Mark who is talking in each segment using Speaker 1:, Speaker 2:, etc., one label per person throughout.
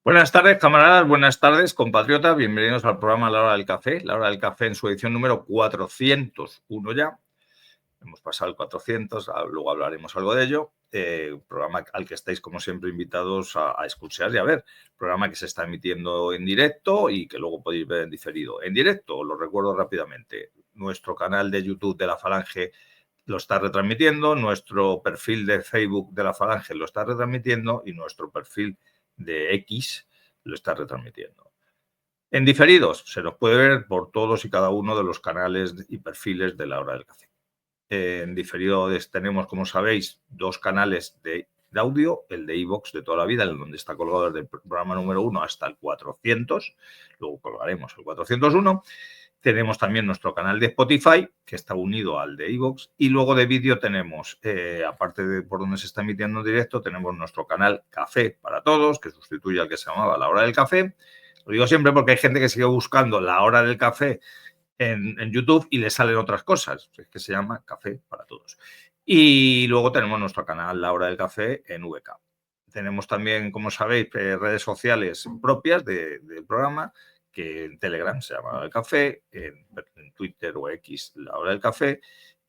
Speaker 1: Buenas tardes, camaradas, buenas tardes, compatriotas. Bienvenidos al programa La Hora del Café. La Hora del Café en su edición número 401 ya. Hemos pasado el 400, luego hablaremos algo de ello. Programa al que estáis, como siempre, invitados a escuchar y a ver. Programa que se está emitiendo en directo y que luego podéis ver en diferido. En directo, lo recuerdo rápidamente, nuestro canal de YouTube de La Falange lo está retransmitiendo, nuestro perfil de Facebook de La Falange lo está retransmitiendo y nuestro perfil de X lo está retransmitiendo. En diferidos se nos puede ver por todos y cada uno de los canales y perfiles de La Hora del Café. En diferido tenemos, como sabéis, dos canales de audio, el de iVoox de toda la vida, en donde está colgado desde el programa número 1 hasta el 400, luego colgaremos el 401. Tenemos también nuestro canal de Spotify, que está unido al de iVoox, y luego de vídeo tenemos, aparte de por donde se está emitiendo en directo, tenemos nuestro canal Café para Todos, que sustituye al que se llamaba La Hora del Café. Lo digo siempre porque hay gente que sigue buscando La Hora del Café en YouTube y le salen otras cosas, es que se llama Café para Todos. Y luego tenemos nuestro canal La Hora del Café en VK. Tenemos también, como sabéis, redes sociales propias del programa, que en Telegram se llama La Hora del Café, en Twitter o X La Hora del Café,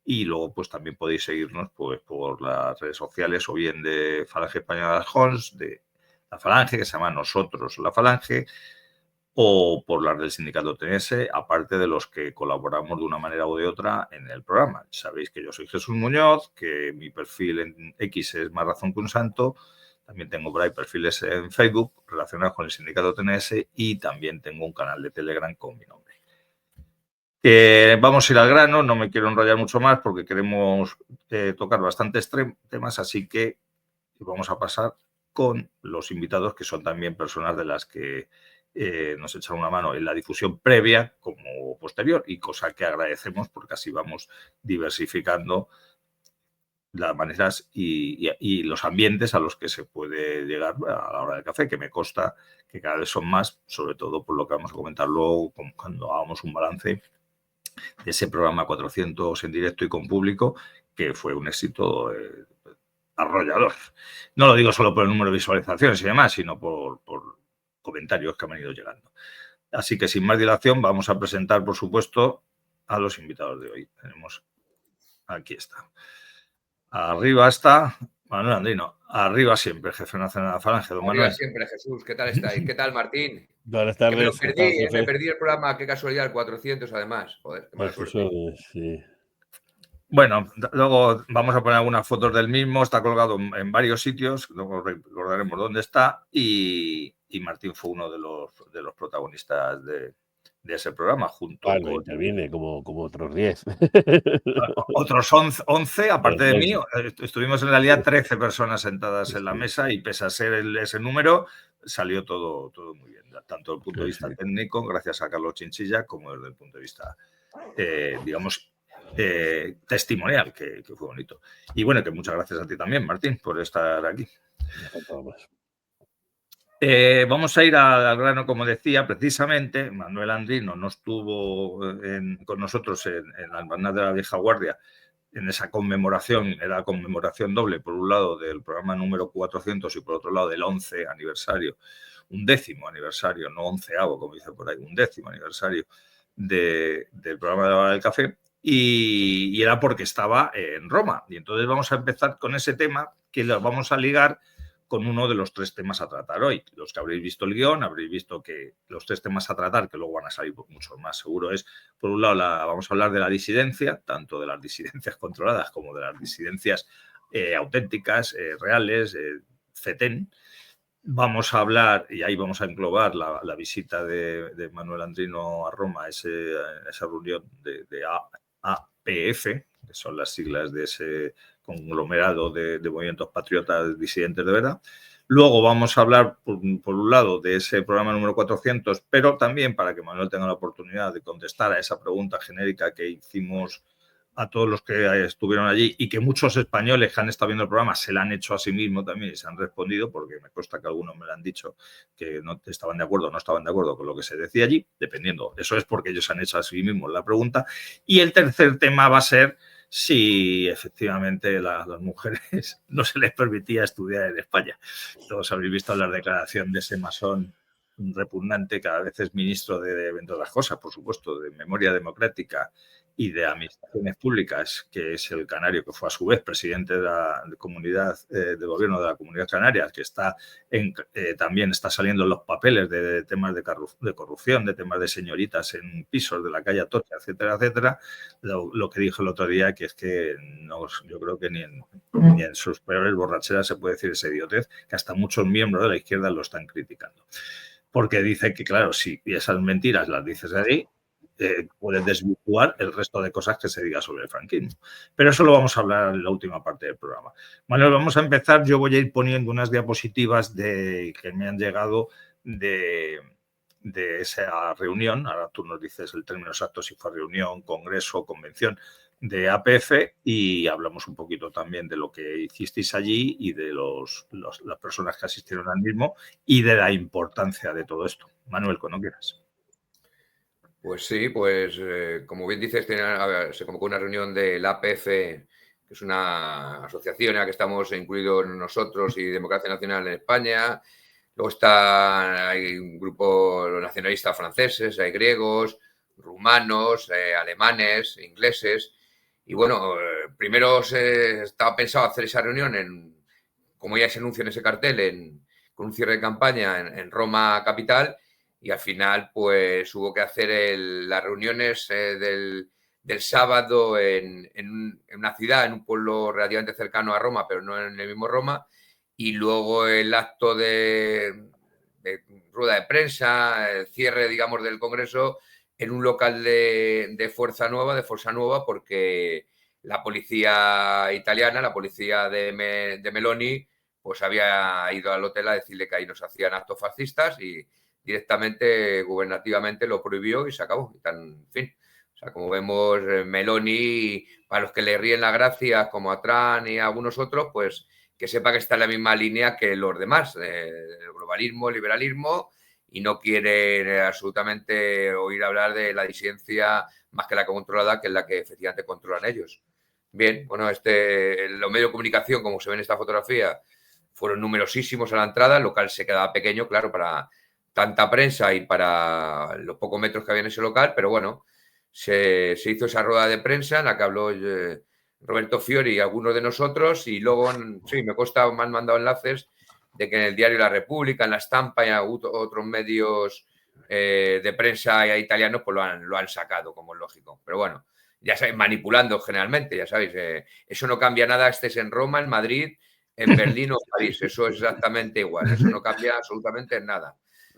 Speaker 1: y luego pues también podéis seguirnos pues, por las redes sociales o bien de Falange Española de las Hons, de La Falange, que se llama Nosotros La Falange, o por las del sindicato TNS, aparte de los que colaboramos de una manera u de otra en el programa. Sabéis que yo soy Jesús Muñoz, que mi perfil en X es Más Razón que un Santo, también tengo por ahí perfiles en Facebook relacionados con el sindicato TNS y también tengo un canal de Telegram con mi nombre. Vamos a ir al grano, no me quiero enrollar mucho más porque queremos tocar bastantes temas, así que vamos a pasar con los invitados, que son también personas de las que nos echan una mano en la difusión previa como posterior, y cosa que agradecemos porque así vamos diversificando las maneras y los ambientes a los que se puede llegar a la hora del café, que me consta que cada vez son más, sobre todo por lo que vamos a comentar luego cuando hagamos un balance de ese programa 400 en directo y con público, que fue un éxito arrollador. No lo digo solo por el número de visualizaciones y demás, sino por comentarios que me han ido llegando. Así que sin más dilación vamos a presentar, por supuesto, a los invitados de hoy. Tenemos, aquí está. Arriba está Manuel Andrino. Arriba siempre, jefe nacional de la Falange. Don
Speaker 2: Arriba
Speaker 1: Manuel.
Speaker 2: Siempre, Jesús. ¿Qué tal estáis? ¿Qué tal, Martín?
Speaker 3: Buenas tardes.
Speaker 2: Que me lo perdí, me perdí el programa, qué casualidad, el 400 además. Joder, qué mala suerte.
Speaker 3: Sí.
Speaker 1: Bueno, luego vamos a poner algunas fotos del mismo, está colgado en varios sitios, luego recordaremos dónde está, y Martín fue uno de los protagonistas de ese programa, junto con...
Speaker 3: interviene como otros 10.
Speaker 1: Otros 11, aparte de mí, estuvimos en realidad 13 personas sentadas en la mesa, y pese a ser ese número, salió todo muy bien, tanto desde el punto de vista técnico, gracias a Carlos Chinchilla, como desde el punto de vista, digamos, testimonial, que fue bonito. Y bueno, que muchas gracias a ti también, Martín, por estar aquí. Vamos a ir al grano, como decía, precisamente. Manuel Andrino no estuvo con nosotros en la Hermandad de la Vieja Guardia en esa conmemoración, era conmemoración doble, por un lado del programa número 400 y por otro lado del 11 aniversario, un 10º aniversario, no 11avo, como dice por ahí, un 10º aniversario del programa de la Hora del Café, y era porque estaba en Roma. Y entonces vamos a empezar con ese tema, que lo vamos a ligar con uno de los 3 temas a tratar hoy. Los que habréis visto el guión, habréis visto que los 3 temas a tratar, que luego van a salir mucho más seguro, es, por un lado, vamos a hablar de la disidencia, tanto de las disidencias controladas como de las disidencias auténticas, reales, CETEN. Vamos a hablar, y ahí vamos a englobar la visita de Manuel Andrino a Roma, esa reunión de APF, que son las siglas de ese conglomerado de movimientos patriotas disidentes de verdad. Luego vamos a hablar, por un lado, de ese programa número 400, pero también para que Manuel tenga la oportunidad de contestar a esa pregunta genérica que hicimos a todos los que estuvieron allí, y que muchos españoles que han estado viendo el programa se la han hecho a sí mismos también y se han respondido, porque me consta que algunos me lo han dicho que no estaban de acuerdo o no estaban de acuerdo con lo que se decía allí, dependiendo. Eso es porque ellos han hecho a sí mismos la pregunta. Y el tercer tema va a ser Sí, efectivamente, las mujeres no se les permitía estudiar en España. Todos habéis visto la declaración de ese masón repugnante, cada vez es ministro entre otras cosas, por supuesto, de Memoria Democrática y de Administraciones Públicas, que es el canario que fue a su vez presidente de la comunidad de gobierno de la Comunidad Canaria, que está también está saliendo en los papeles de temas de corrupción, de temas de señoritas en pisos de la calle Atocha, etcétera, etcétera. Lo que dijo el otro día, que es que no, yo creo que ni en sus peores borracheras se puede decir esa idiotez, que hasta muchos miembros de la izquierda lo están criticando. Porque dice que, claro, si esas mentiras las dices ahí, pueden desvirtuar el resto de cosas que se diga sobre el franquismo. Pero eso lo vamos a hablar en la última parte del programa. Manuel, vamos a empezar. Yo voy a ir poniendo unas diapositivas que me han llegado de esa reunión. Ahora tú nos dices el término exacto, si fue reunión, congreso, convención de APF, y hablamos un poquito también de lo que hicisteis allí y de las personas que asistieron al mismo y de la importancia de todo esto. Manuel, cuando quieras.
Speaker 2: Pues sí, pues como bien dices, se convocó una reunión del APF, que es una asociación en la que estamos incluidos nosotros y Democracia Nacional en España. Luego hay un grupo nacionalistas franceses, hay griegos, rumanos, alemanes, ingleses. Y bueno, primero estaba pensado hacer esa reunión, como ya se anuncia en ese cartel, con un cierre de campaña en Roma capital. Y al final, pues hubo que hacer las reuniones del sábado en una ciudad, en un pueblo relativamente cercano a Roma, pero no en el mismo Roma. Y luego el acto de rueda de prensa, el cierre, digamos, del Congreso en un local de Forza Nuova, porque la policía italiana, la policía de Meloni, pues había ido al hotel a decirle que ahí nos hacían actos fascistas y directamente, gubernativamente, lo prohibió y se acabó. En fin, o sea, como vemos, Meloni, para los que le ríen la gracia, como a Trump y a algunos otros, pues que sepa que está en la misma línea que los demás, el globalismo, el liberalismo, y no quiere absolutamente oír hablar de la disidencia más que la controlada, que es la que efectivamente controlan ellos. Bien, bueno, los medios de comunicación, como se ve en esta fotografía, fueron numerosísimos a la entrada, el local se quedaba pequeño, claro, para tanta prensa y para los pocos metros que había en ese local, pero bueno, se hizo esa rueda de prensa en la que habló Roberto Fiori y algunos de nosotros, y luego, sí, me han mandado enlaces de que en el diario La República, en La Stampa y otros medios de prensa italianos, pues lo han sacado, como es lógico. Pero bueno, ya sabéis, manipulando generalmente, ya sabéis, eso no cambia nada, estés en Roma, en Madrid, en Berlín o en París, eso es exactamente igual, eso no cambia absolutamente nada.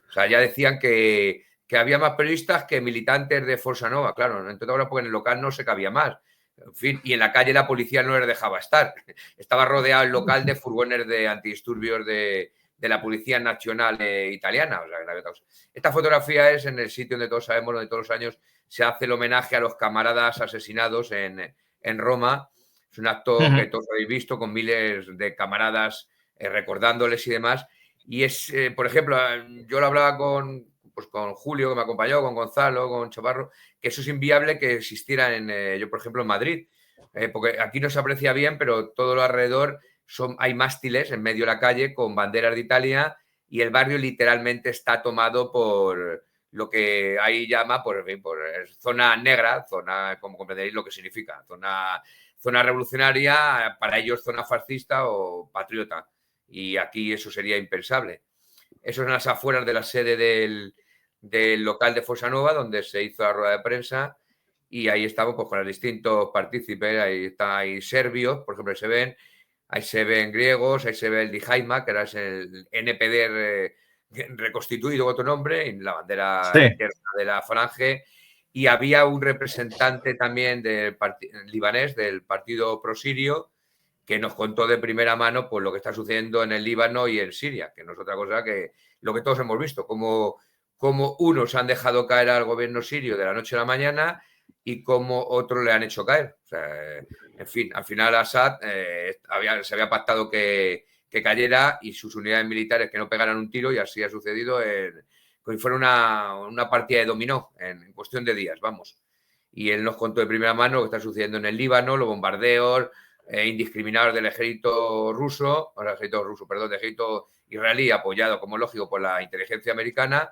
Speaker 2: O sea, ya decían que había más periodistas que militantes de Forza Nuova, claro, entre otras porque en el local no se cabía más. En fin, y en la calle la policía no les dejaba estar. Estaba rodeado el local de furgones de antidisturbios de la Policía Nacional italiana. O sea, esta fotografía es en el sitio donde todos sabemos, donde todos los años se hace el homenaje a los camaradas asesinados en Roma. Es un acto que todos habéis visto con miles de camaradas recordándoles y demás. Y es, por ejemplo, yo lo hablaba con Julio, que me acompañó, con Gonzalo, con Chavarro, que eso es inviable que existiera yo, por ejemplo, en Madrid. Porque aquí no se aprecia bien, pero todo lo alrededor hay mástiles en medio de la calle con banderas de Italia y el barrio literalmente está tomado por lo que ahí llama, por zona negra, zona, como comprenderéis lo que significa, zona revolucionaria, para ellos zona fascista o patriota. Y aquí eso sería impensable. Eso es en las afueras de la sede del local de Forza Nuova, donde se hizo la rueda de prensa, y ahí estamos pues, con los distintos partícipes. Hay serbios, por ejemplo, ahí se ven griegos, ahí se ve el Dijaima, que era el NPD reconstituido, otro nombre, y la bandera interna de la Falange, y había un representante también libanés del partido prosirio, que nos contó de primera mano pues, lo que está sucediendo en el Líbano y en Siria, que no es otra cosa que lo que todos hemos visto, como unos han dejado caer al gobierno sirio de la noche a la mañana y como otros le han hecho caer. O sea, en fin, al final Assad se había pactado que cayera y sus unidades militares que no pegaran un tiro, y así ha sucedido como si fuera una partida de dominó en cuestión de días, vamos. Y él nos contó de primera mano lo que está sucediendo en el Líbano, los bombardeos indiscriminados del ejército ruso, del ejército israelí, apoyado, como lógico, por la inteligencia americana.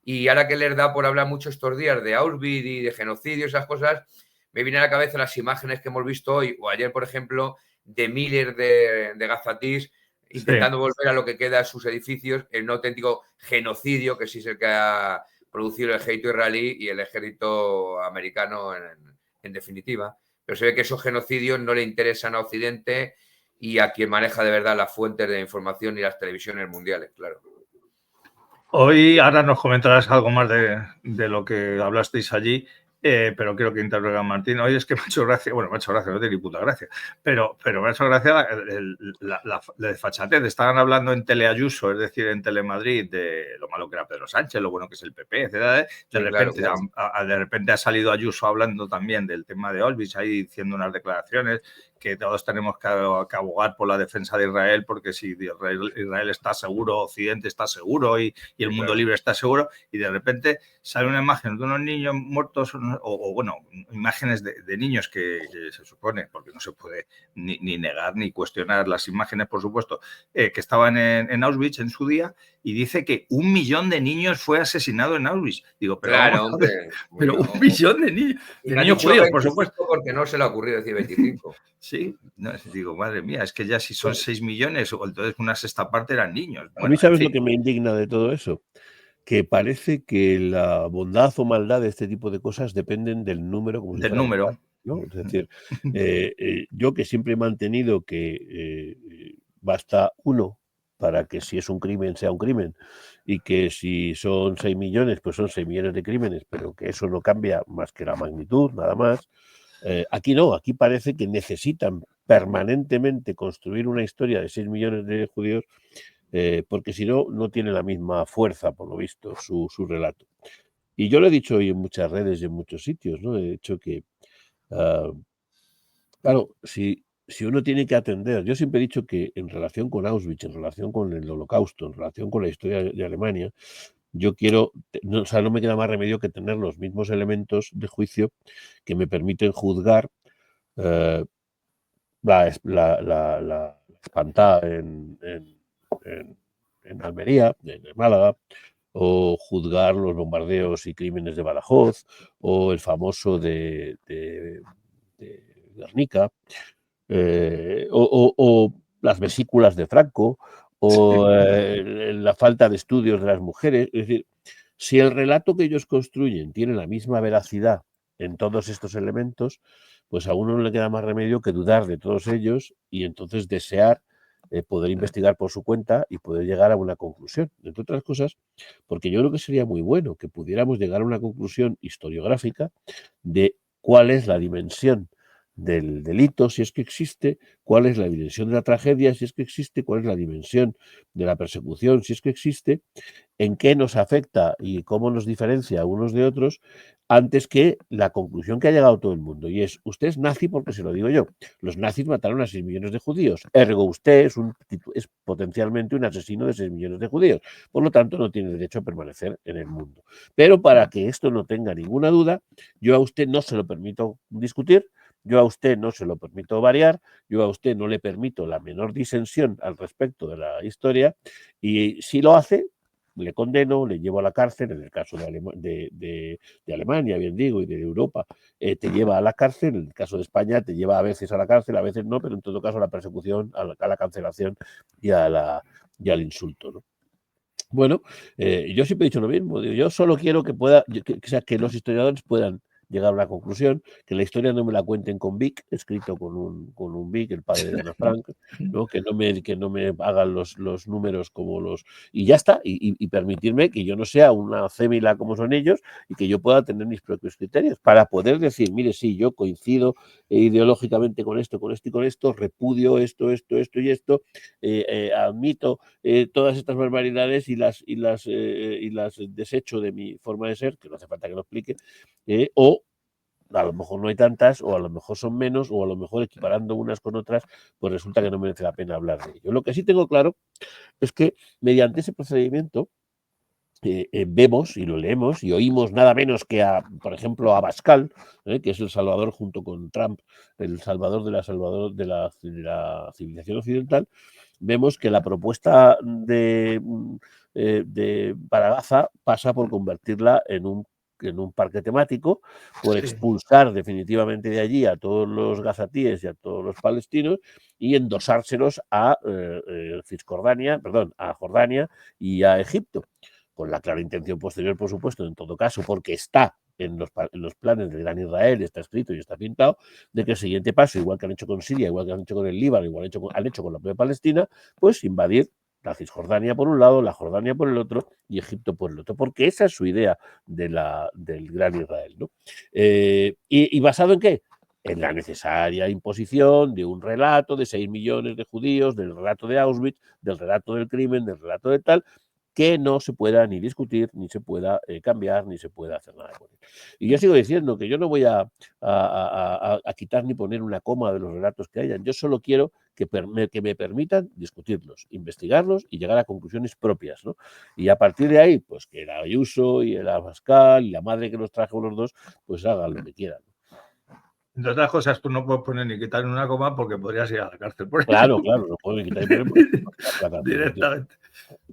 Speaker 2: Y ahora que les da por hablar mucho estos días de Auschwitz y de genocidio, esas cosas, me vienen a la cabeza las imágenes que hemos visto hoy o ayer, por ejemplo, de miles de gazatís intentando volver a lo que queda de sus edificios, en un auténtico genocidio que sí es el que ha producido el ejército israelí y el ejército americano en definitiva. Pero se ve que esos genocidios no le interesan a Occidente y a quien maneja de verdad las fuentes de información y las televisiones mundiales, claro.
Speaker 1: Hoy, ahora nos comentarás algo más de lo que hablasteis allí, pero quiero que intervenga Martín. Hoy es que me ha hecho gracia, bueno, me ha hecho gracia, no tiene ni puta gracia, pero me ha hecho gracia la desfachatez. Estaban hablando en Teleayuso, es decir, en Telemadrid, de lo malo que era Pedro Sánchez, lo bueno que es el PP, etc. De repente ha salido Ayuso hablando también del tema de Auschwitz, ahí diciendo unas declaraciones que todos tenemos que abogar por la defensa de Israel, porque si Israel está seguro, Occidente está seguro y el mundo libre está seguro, y de repente sale una imagen de unos niños muertos, o bueno, imágenes de niños que se supone, porque no se puede ni negar ni cuestionar las imágenes, por supuesto, que estaban en Auschwitz en su día, y dice que 1 millón de niños fue asesinado en Auschwitz. Digo, pero
Speaker 2: claro,
Speaker 1: vamos a ver, pero 1 millón de niños judíos, por supuesto.
Speaker 2: Porque no se le ha ocurrido decir 25.
Speaker 1: Sí, no, digo, madre mía, es que ya si son 6 millones, o entonces una sexta parte eran niños.
Speaker 3: Bueno, a mí, ¿sabes lo que me indigna de todo eso? Que parece que la bondad o maldad de este tipo de cosas dependen del número. Como
Speaker 1: del número.
Speaker 3: ¿no? Es decir, yo que siempre he mantenido que basta uno para que si es un crimen sea un crimen, y que si son 6 millones, pues son 6 millones de crímenes, pero que eso no cambia más que la magnitud, nada más. Aquí no, aquí parece que necesitan permanentemente construir una historia de 6 millones de judíos, porque si no, no tiene la misma fuerza, por lo visto, su relato. Y yo lo he dicho hoy en muchas redes y en muchos sitios, ¿no? He dicho que, claro, si uno tiene que atender, yo siempre he dicho que en relación con Auschwitz, en relación con el Holocausto, en relación con la historia de Alemania, yo quiero, no, o sea, no me queda más remedio que tener los mismos elementos de juicio que me permiten juzgar la espantada en Almería, en Málaga, o juzgar los bombardeos y crímenes de Badajoz, o el famoso de Guernica, o las vesículas de Franco, o la falta de estudios de las mujeres. Es decir, si el relato que ellos construyen tiene la misma veracidad en todos estos elementos, pues a uno no le queda más remedio que dudar de todos ellos y entonces desear poder investigar por su cuenta y poder llegar a una conclusión. Entre otras cosas, porque yo creo que sería muy bueno que pudiéramos llegar a una conclusión historiográfica de cuál es la dimensión del delito, si es que existe, cuál es la dimensión de la tragedia, si es que existe, cuál es la dimensión de la persecución, si es que existe, en qué nos afecta y cómo nos diferencia unos de otros, antes que la conclusión que ha llegado todo el mundo. Y es, usted es nazi porque se lo digo yo. Los nazis mataron a 6 millones de judíos. Ergo, usted es potencialmente un asesino de 6 millones de judíos. Por lo tanto, no tiene derecho a permanecer en el mundo. Pero para que esto no tenga ninguna duda, yo a usted no se lo permito discutir, yo a usted no se lo permito variar, yo a usted no le permito la menor disensión al respecto de la historia, y si lo hace, le condeno, le llevo a la cárcel, en el caso de Alemania, bien digo, y de Europa, te lleva a la cárcel, en el caso de España te lleva a veces a la cárcel, a veces no, pero en todo caso a la persecución, a la cancelación y al insulto, ¿no? Bueno, yo siempre he dicho lo mismo, digo, yo solo quiero que que los historiadores puedan llegar a una conclusión, que la historia no me la cuenten con Vic, escrito con un Vic, el padre de Ana Frank, ¿no? Que no me hagan los números como los... Y ya está, y permitirme que yo no sea una cémila como son ellos y que yo pueda tener mis propios criterios para poder decir, mire, sí, yo coincido ideológicamente con esto, repudio esto y esto, admito todas estas barbaridades y las desecho de mi forma de ser, que no hace falta que lo explique, o a lo mejor no hay tantas, o a lo mejor son menos, o a lo mejor equiparando unas con otras, pues resulta que no merece la pena hablar de ello. Lo que sí tengo claro es que mediante ese procedimiento vemos y lo leemos y oímos nada menos que por ejemplo, a Pascal, que es el salvador junto con Trump, el salvador de la civilización occidental, vemos que la propuesta para Gaza pasa por convertirla en un parque temático, por expulsar definitivamente de allí a todos los gazatíes y a todos los palestinos y endosárselos a a Jordania y a Egipto, con la clara intención posterior, por supuesto, en todo caso, porque está en los planes del Gran Israel, está escrito y está pintado, de que el siguiente paso, igual que han hecho con Siria, igual que han hecho con el Líbano, igual que han hecho con la propia Palestina, pues invadir la Cisjordania por un lado, la Jordania por el otro y Egipto por el otro, porque esa es su idea del Gran Israel, ¿no? ¿Y basado en qué? En la necesaria imposición de un relato de 6 millones de judíos, del relato de Auschwitz, del relato del crimen, del relato de tal, que no se pueda ni discutir, ni se pueda cambiar, ni se pueda hacer nada con él. Y yo sigo diciendo que yo no voy a quitar ni poner una coma de los relatos que hayan. Yo solo quiero que me permitan discutirlos, investigarlos y llegar a conclusiones propias, ¿no? Y a partir de ahí, pues que el Ayuso y el Abascal y la madre que los trajo los dos, pues hagan lo que quieran.
Speaker 1: Entre otras cosas, tú no puedes poner ni quitar en una coma porque podrías ir a la cárcel por eso.
Speaker 3: Claro, no puedo quitar y poner
Speaker 1: directamente.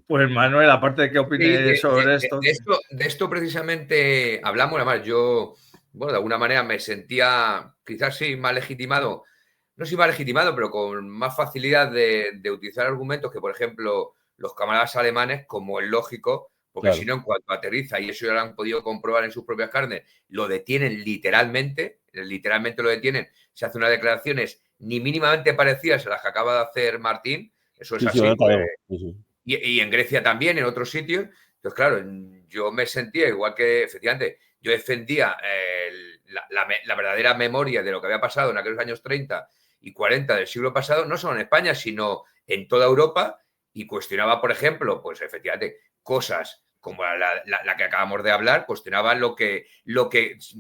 Speaker 1: Pues Manuel, aparte de qué opines sobre esto.
Speaker 2: De esto precisamente hablamos, además yo, bueno, de alguna manera me sentía quizás sí más legitimado, no soy más legitimado, pero con más facilidad de utilizar argumentos que, por ejemplo, los camaradas alemanes, como es lógico, porque
Speaker 3: Claro.
Speaker 2: si no, en cuanto aterriza, y eso ya lo han podido comprobar en sus propias carnes, lo detienen literalmente lo detienen, se hacen unas declaraciones ni mínimamente parecidas a las que acaba de hacer Martín, eso es
Speaker 3: Sí,
Speaker 2: así.
Speaker 3: sí.
Speaker 2: Y en Grecia también, en otros sitios. Entonces, claro, yo me sentía igual que, efectivamente, yo defendía la verdadera memoria de lo que había pasado en aquellos años 30 y 40 del siglo pasado, no solo en España, sino en toda Europa, y cuestionaba, por ejemplo, pues efectivamente, cosas como la que acabamos de hablar, cuestionaban lo que,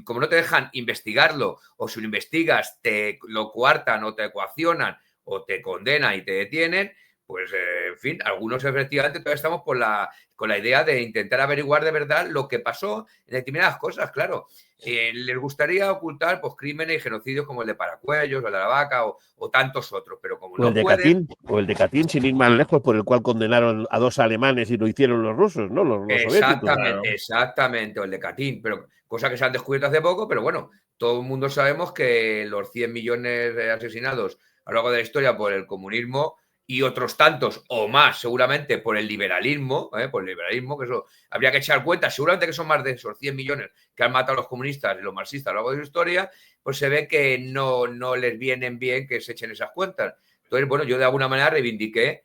Speaker 2: como no te dejan investigarlo, o si lo investigas, te lo coartan o te coaccionan o te condenan y te detienen, pues, en fin, algunos efectivamente todavía estamos con la idea de intentar averiguar de verdad lo que pasó en determinadas cosas, claro. Les gustaría ocultar pues, crímenes y genocidios como el de Paracuellos, o el de la Vaca o tantos otros, pero como no pueden...
Speaker 3: O el de Katyn, sin ir más lejos, por el cual condenaron a 2 alemanes y lo hicieron los rusos, ¿no? Los soviéticos.
Speaker 2: Exactamente, o el de Katyn, pero cosa que se han descubierto hace poco, pero bueno, todo el mundo sabemos que los 100 millones asesinados a lo largo de la historia por el comunismo y otros tantos o más seguramente por el liberalismo, que eso habría que echar cuenta, seguramente que son más de esos 100 millones que han matado a los comunistas y los marxistas a lo largo de su historia, pues se ve que no les vienen bien que se echen esas cuentas. Entonces, bueno, yo de alguna manera reivindiqué,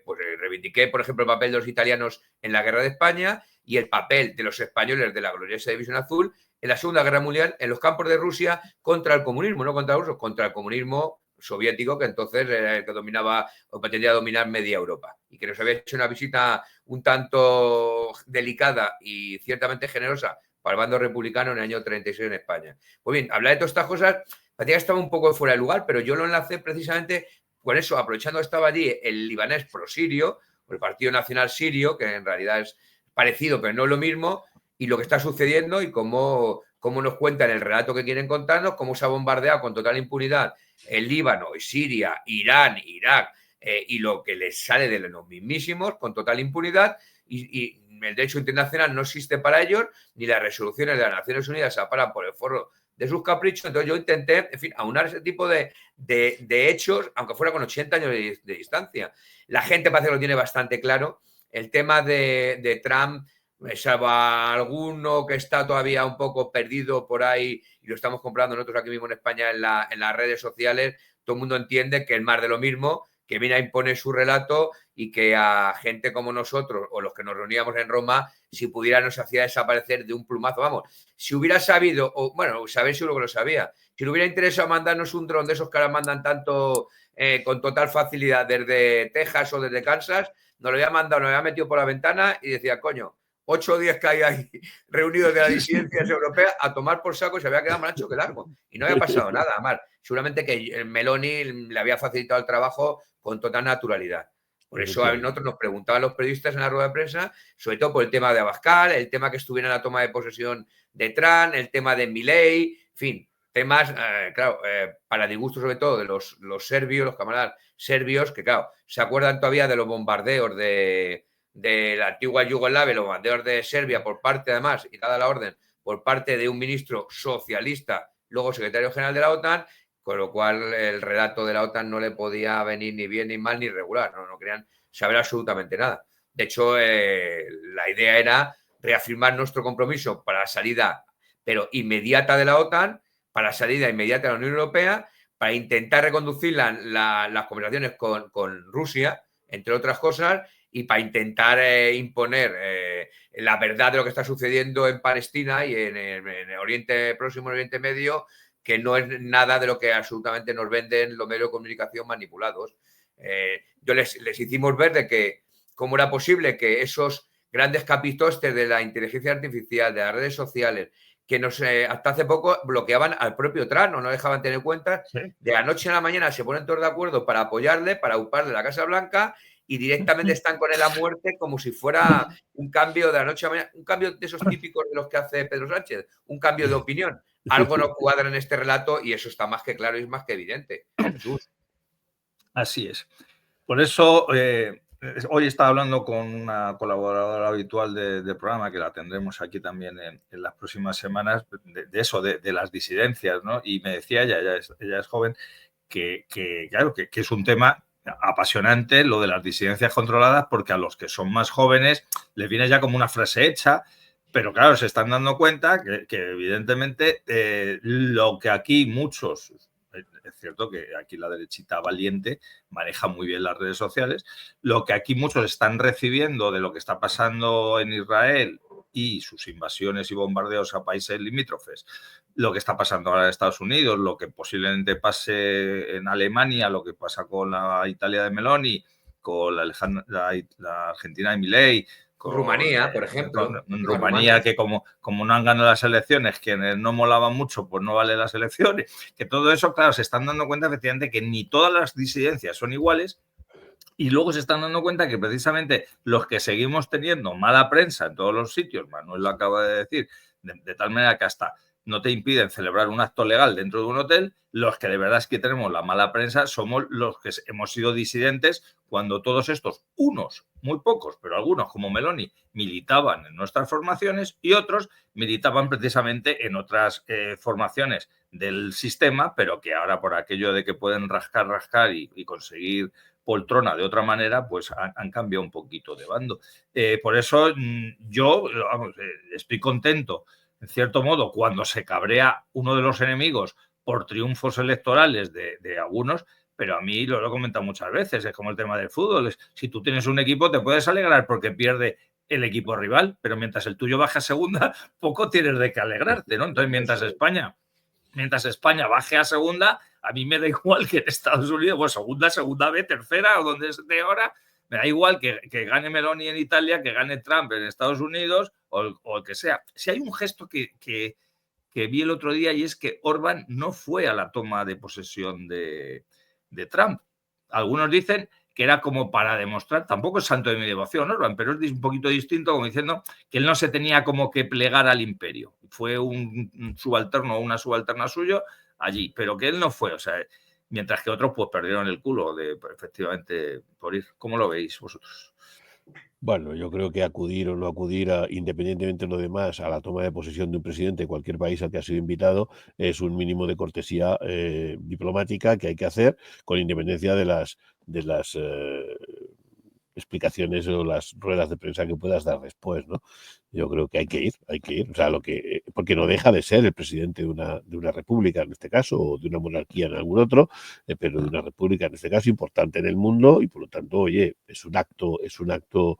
Speaker 2: por ejemplo, el papel de los italianos en la Guerra de España y el papel de los españoles de la gloriosa División Azul en la Segunda Guerra Mundial en los campos de Rusia contra el comunismo, no contra los rusos, contra el comunismo soviético, que entonces era el que dominaba o pretendía dominar media Europa y que nos había hecho una visita un tanto delicada y ciertamente generosa para el bando republicano en el año 36 en España. Pues bien, hablar de todas estas cosas parecía que estaba un poco fuera de lugar, pero yo lo enlacé precisamente con eso, aprovechando que estaba allí el libanés pro-sirio, o el Partido Nacional Sirio, que en realidad es parecido pero no es lo mismo, y lo que está sucediendo y cómo nos cuentan el relato que quieren contarnos, cómo se ha bombardeado con total impunidad el Líbano, Siria, Irán, Irak, y lo que les sale de los mismísimos con total impunidad, y el derecho internacional no existe para ellos, ni las resoluciones de las Naciones Unidas se aparan por el forro de sus caprichos. Entonces yo intenté, en fin, aunar ese tipo de hechos, aunque fuera con 80 años de distancia. La gente parece que lo tiene bastante claro. El tema de Trump, salvo alguno que está todavía un poco perdido por ahí, y lo estamos comprando nosotros aquí mismo en España en las redes sociales, todo el mundo entiende que es más de lo mismo, que viene a imponer su relato y que a gente como nosotros o los que nos reuníamos en Roma, si pudiera nos hacía desaparecer de un plumazo. Vamos, si hubiera sabido, o bueno, sabéis seguro que lo sabía, si le hubiera interesado mandarnos un dron de esos que ahora mandan tanto con total facilidad desde Texas o desde Kansas, nos lo había mandado, nos lo había metido por la ventana y decía, coño, 8 o 10 que hay ahí reunidos de las disidencias europeas a tomar por saco y se había quedado más ancho que largo. Y no había pasado nada, más. Seguramente que Meloni le había facilitado el trabajo con total naturalidad. Por eso a nosotros nos preguntaban los periodistas en la rueda de prensa, sobre todo por el tema de Abascal, el tema que estuviera en la toma de posesión de Trump, el tema de Milei, en fin, temas, claro, para disgusto sobre todo de los serbios, los camaradas serbios, que claro, se acuerdan todavía de los bombardeos de la antigua Yugoslavia, los bombardeos de Serbia por parte, además, y dada la orden, por parte de un ministro socialista, luego secretario general de la OTAN, con lo cual el relato de la OTAN no le podía venir ni bien, ni mal, ni regular, no querían saber absolutamente nada. De hecho, la idea era reafirmar nuestro compromiso para la salida, pero inmediata de la OTAN, para la salida inmediata de la Unión Europea, para intentar reconducir las conversaciones con Rusia, entre otras cosas, y para intentar imponer la verdad de lo que está sucediendo en Palestina y en el Oriente Próximo, en el Oriente Medio, que no es nada de lo que absolutamente nos venden los medios de comunicación manipulados. Yo les hicimos ver de que cómo era posible que esos grandes capitostes de la inteligencia artificial, de las redes sociales, que hasta hace poco bloqueaban al propio Trump, no dejaban tener cuenta, ¿sí? De la noche a la mañana se ponen todos de acuerdo para apoyarle, para uparle la Casa Blanca, y directamente están con él a muerte como si fuera un cambio de la noche a la mañana, un cambio de esos típicos de los que hace Pedro Sánchez, un cambio de opinión. Algo no cuadra en este relato y eso está más que claro y es más que evidente. Jesús.
Speaker 1: Así es. Por eso, hoy estaba hablando con una colaboradora habitual del programa, que la tendremos aquí también en las próximas semanas, de eso, de las disidencias, ¿no? Y me decía, ella es joven, que claro, que es un tema apasionante lo de las disidencias controladas, porque a los que son más jóvenes les viene ya como una frase hecha, pero claro, se están dando cuenta que evidentemente lo que aquí muchos, es cierto que aquí la derechita valiente maneja muy bien las redes sociales, lo que aquí muchos están recibiendo de lo que está pasando en Israel y sus invasiones y bombardeos a países limítrofes, lo que está pasando ahora en Estados Unidos, lo que posiblemente pase en Alemania, lo que pasa con la Italia de Meloni, con la Argentina de Milei, con
Speaker 2: Rumanía, por ejemplo.
Speaker 1: En Rumanía, que como no han ganado las elecciones, que no molaban mucho, pues no vale las elecciones. Que todo eso, claro, se están dando cuenta efectivamente que ni todas las disidencias son iguales. Y luego se están dando cuenta que precisamente los que seguimos teniendo mala prensa en todos los sitios, Manuel lo acaba de decir, de tal manera que hasta no te impiden celebrar un acto legal dentro de un hotel, los que de verdad es que tenemos la mala prensa somos los que hemos sido disidentes cuando todos estos, unos, muy pocos, pero algunos como Meloni, militaban en nuestras formaciones y otros militaban precisamente en otras formaciones del sistema, pero que ahora por aquello de que pueden rascar y conseguir poltrona de otra manera, pues han cambiado un poquito de bando. Por eso yo estoy contento, en cierto modo, cuando se cabrea uno de los enemigos por triunfos electorales de algunos, pero a mí lo he comentado muchas veces, es como el tema del fútbol. Si tú tienes un equipo, te puedes alegrar porque pierde el equipo rival, pero mientras el tuyo baja a segunda, poco tienes de qué alegrarte, ¿no? Entonces, mientras España baje a segunda, a mí me da igual que en Estados Unidos, pues segunda B, tercera o donde esté ahora, me da igual que gane Meloni en Italia, que gane Trump en Estados Unidos o el que sea. Si hay un gesto que vi el otro día y es que Orbán no fue a la toma de posesión de Trump. Algunos dicen que era como para demostrar, tampoco es santo de mi devoción, Orbán, pero es un poquito distinto, como diciendo que él no se tenía como que plegar al imperio. Fue un subalterno o una subalterna suyo allí, pero que él no fue, o sea, mientras que otros pues perdieron el culo efectivamente por ir. ¿Cómo lo veis vosotros?
Speaker 3: Bueno, yo creo que acudir o no acudir, independientemente de lo demás, a la toma de posesión de un presidente de cualquier país al que ha sido invitado, es un mínimo de cortesía diplomática que hay que hacer, con independencia de las explicaciones o las ruedas de prensa que puedas dar después, ¿no? Yo creo que hay que ir, o sea, porque no deja de ser el presidente de una república en este caso, o de una monarquía en algún otro, pero de una república en este caso importante en el mundo y por lo tanto, oye, es un acto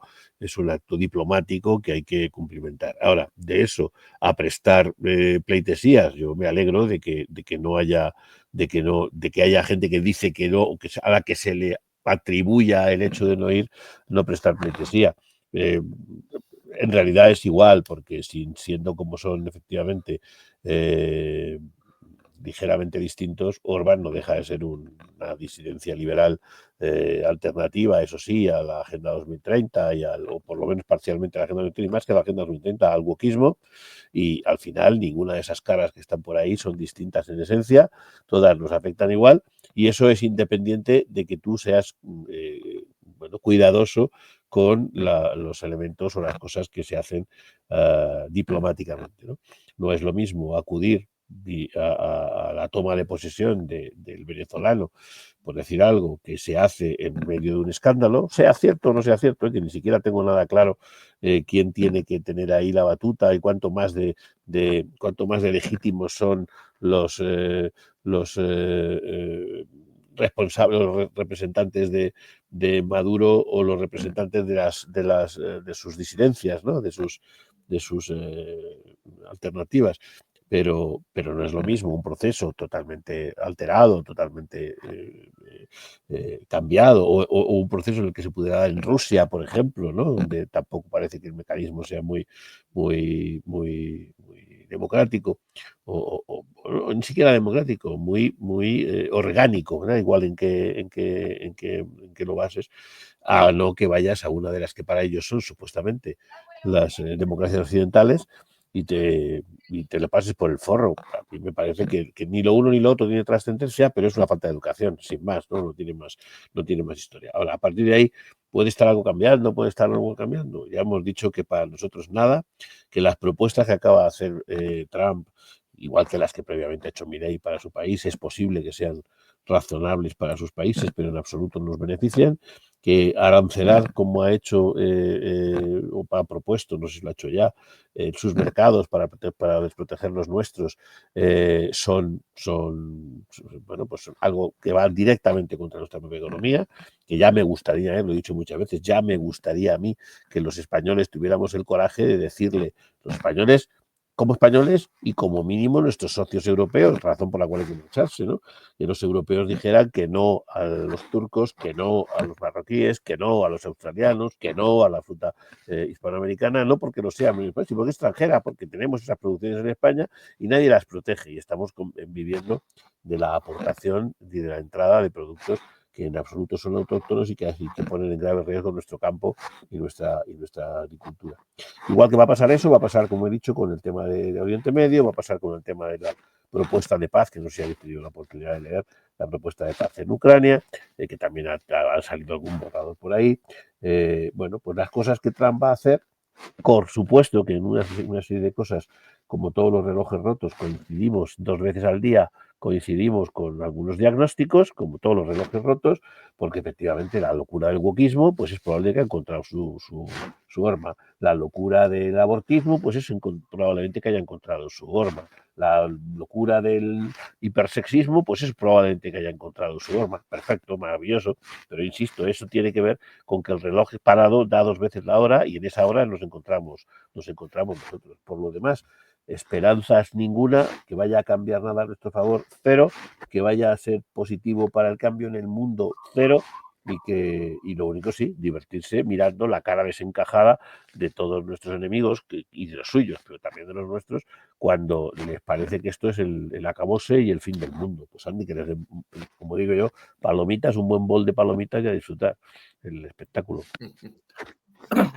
Speaker 3: diplomático que hay que cumplimentar. Ahora, de eso a prestar pleitesías, yo me alegro de que haya gente que dice que no, a la que se le atribuya el hecho de no ir, no prestar pleitesía. En realidad es igual, porque siendo como son efectivamente ligeramente distintos, Orbán no deja de ser una disidencia liberal alternativa, eso sí, a la Agenda 2030 o por lo menos parcialmente a la Agenda 2030, y más que a la Agenda 2030, al wokismo, y al final ninguna de esas caras que están por ahí son distintas en esencia, todas nos afectan igual, y eso es independiente de que tú seas cuidadoso con los elementos o las cosas que se hacen diplomáticamente, ¿no? No es lo mismo acudir a la toma de posesión del venezolano, por decir algo, que se hace en medio de un escándalo, sea cierto o no sea cierto, que ni siquiera tengo nada claro quién tiene que tener ahí la batuta y cuánto más de legítimos son los responsables, los representantes de Maduro o los representantes de sus disidencias, ¿no? de sus alternativas. Pero no es lo mismo un proceso totalmente alterado, totalmente cambiado, o un proceso en el que se pudiera dar en Rusia, por ejemplo, ¿no? Donde tampoco parece que el mecanismo sea muy democrático, o ni siquiera democrático, muy orgánico, ¿verdad? Igual en que lo bases, a no que vayas a una de las que para ellos son supuestamente las democracias occidentales y te lo pases por el forro. A mí me parece que ni lo uno ni lo otro tiene trascendencia, pero es una falta de educación, sin más, ¿no? No tiene más historia. Ahora, a partir de ahí, ¿puede estar algo cambiando? ¿Puede estar algo cambiando? Ya hemos dicho que para nosotros nada, que las propuestas que acaba de hacer Trump, igual que las que previamente ha hecho Milei para su país, es posible que sean razonables para sus países, pero en absoluto nos benefician, que arancelar, como ha hecho o ha propuesto, no sé si lo ha hecho ya, sus mercados para desproteger los nuestros, son algo que va directamente contra nuestra propia economía, que ya me gustaría, lo he dicho muchas veces, ya me gustaría a mí que los españoles tuviéramos el coraje de decirle, los españoles como españoles y como mínimo nuestros socios europeos, razón por la cual hay que marcharse, ¿no? Que los europeos dijeran que no a los turcos, que no a los marroquíes, que no a los australianos, que no a la fruta hispanoamericana, no porque no sea, sino porque es extranjera, porque tenemos esas producciones en España y nadie las protege y estamos viviendo de la aportación y de la entrada de productos que en absoluto son autóctonos y que ponen en grave riesgo nuestro campo y nuestra agricultura. Igual que va a pasar eso, va a pasar, como he dicho, con el tema de Oriente Medio, va a pasar con el tema de la propuesta de paz, que no sé si habéis tenido la oportunidad de leer, la propuesta de paz en Ucrania, que también ha salido algún borrador por ahí. Pues las cosas que Trump va a hacer, por supuesto que en una serie de cosas, como todos los relojes rotos, coincidimos 2 veces al día, coincidimos con algunos diagnósticos, como todos los relojes rotos, porque efectivamente la locura del wokismo pues es probable que ha encontrado su arma. La locura del abortismo pues es probablemente que haya encontrado su arma. La locura del hipersexismo pues es probablemente que haya encontrado su arma. Perfecto, maravilloso, pero insisto, eso tiene que ver con que el reloj parado da 2 veces la hora y en esa hora nos encontramos nosotros. Por lo demás, esperanzas ninguna, que vaya a cambiar nada a nuestro favor, cero, que vaya a ser positivo para el cambio en el mundo, cero, y lo único sí, divertirse mirando la cara desencajada de todos nuestros enemigos y de los suyos, pero también de los nuestros, cuando les parece que esto es el acabose y el fin del mundo. Pues Andy, que les den, como digo yo, palomitas, un buen bol de palomitas y a disfrutar el espectáculo.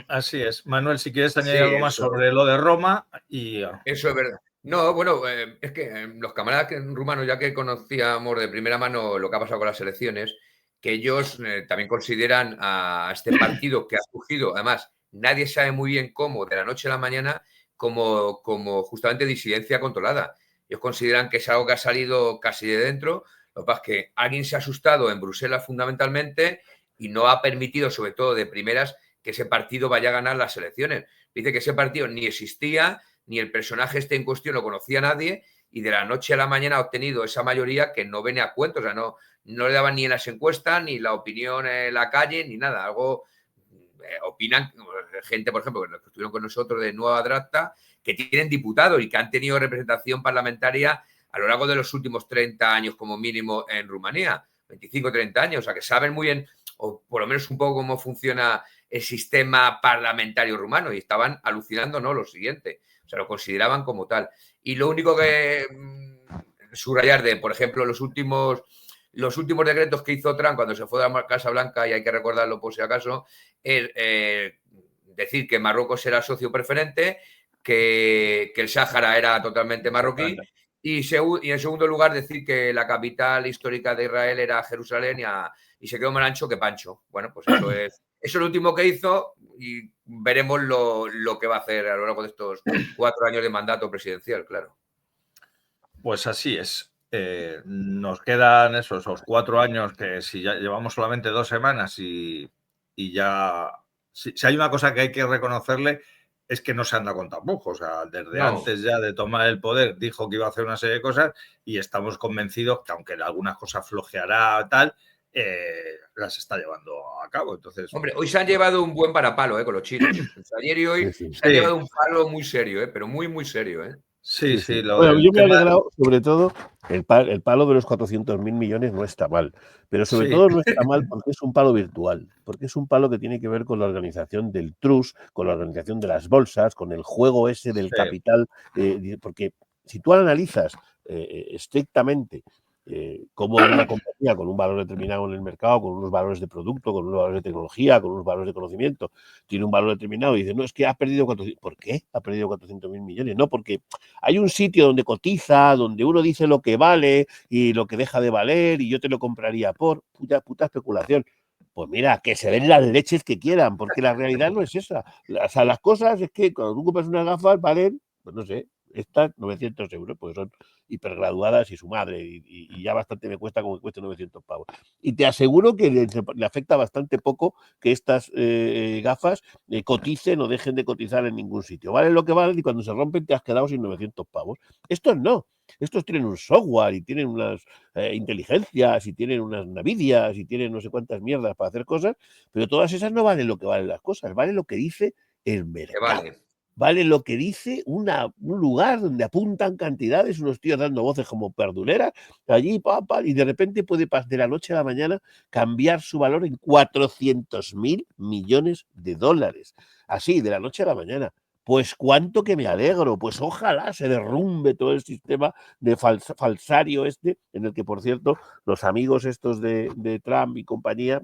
Speaker 1: Así es. Manuel, si quieres añadir algo más sobre lo de Roma y...
Speaker 2: Eso es verdad. No, bueno, es que los camaradas rumanos, ya que conocíamos de primera mano lo que ha pasado con las elecciones, que ellos también consideran a este partido que ha surgido, además, nadie sabe muy bien cómo, de la noche a la mañana, como justamente disidencia controlada. Ellos consideran que es algo que ha salido casi de dentro, lo que pasa es que alguien se ha asustado en Bruselas fundamentalmente y no ha permitido, sobre todo de primeras, que ese partido vaya a ganar las elecciones. Dice que ese partido ni existía, ni el personaje este en cuestión lo conocía a nadie y de la noche a la mañana ha obtenido esa mayoría que no viene a cuento, o sea, no le daban ni en las encuestas, ni la opinión en la calle, ni nada. Algo opinan gente, por ejemplo, que estuvieron con nosotros de Nueva Drafta, que tienen diputados y que han tenido representación parlamentaria a lo largo de los últimos 30 años como mínimo en Rumanía, 25, 30 años, o sea, que saben muy bien, o por lo menos un poco cómo funciona el sistema parlamentario rumano y estaban alucinando, ¿no? Lo siguiente. O sea, lo consideraban como tal. Y lo único que subrayar por ejemplo, los últimos decretos que hizo Trump cuando se fue de la Casa Blanca, y hay que recordarlo por si acaso, es decir que Marruecos era socio preferente, que el Sáhara era totalmente marroquí, y en segundo lugar decir que la capital histórica de Israel era Jerusalén, y se quedó más ancho que Pancho. Bueno, pues eso es lo último que hizo, y veremos lo que va a hacer a lo largo de estos 4 años de mandato presidencial, claro.
Speaker 1: Pues así es. Nos quedan esos 4 años que si ya llevamos solamente 2 semanas y ya... Si hay una cosa que hay que reconocerle es que no se anda con tapujos. O sea, desde antes ya de tomar el poder dijo que iba a hacer una serie de cosas y estamos convencidos que aunque algunas cosas flojeará tal, las está llevando a cabo. Entonces,
Speaker 2: hombre, hoy se han llevado un buen parapalo con los chinos. Ayer y hoy se han llevado un palo muy serio, pero muy, muy serio.
Speaker 1: Sí, sí.
Speaker 3: Bueno, yo me he alegrado, sobre todo, el palo de los 400.000 millones no está mal, pero sobre todo no está mal porque es un palo virtual, porque es un palo que tiene que ver con la organización del trust, con la organización de las bolsas, con el juego ese del capital, porque si tú analizas estrictamente cómo una compañía con un valor determinado en el mercado, con unos valores de producto, con unos valores de tecnología, con unos valores de conocimiento, tiene un valor determinado y dice, no, es que ha perdido 400. ¿Por qué ha perdido 400.000 millones? No, porque hay un sitio donde cotiza, donde uno dice lo que vale y lo que deja de valer y yo te lo compraría por puta especulación. Pues mira, que se den las leches que quieran, porque la realidad no es esa. O sea, las cosas es que cuando tú compras unas gafas valen, pues no sé, estas 900 euros, pues son hipergraduadas y su madre, y ya bastante me cuesta como que cueste 900 pavos. Y te aseguro que le afecta bastante poco que estas gafas coticen o dejen de cotizar en ningún sitio. Valen lo que valen y cuando se rompen te has quedado sin 900 pavos. Estos no. Estos tienen un software y tienen unas inteligencias y tienen unas navidias y tienen no sé cuántas mierdas para hacer cosas, pero todas esas no valen lo que valen las cosas, vale lo que dice el mercado. Vale lo que dice un lugar donde apuntan cantidades, unos tíos dando voces como perduleras, allí, y de repente puede de la noche a la mañana cambiar su valor en 400.000 millones de dólares. Así, de la noche a la mañana. Pues cuánto que me alegro, pues ojalá se derrumbe todo el sistema de falsario en el que, por cierto, los amigos estos de Trump y compañía,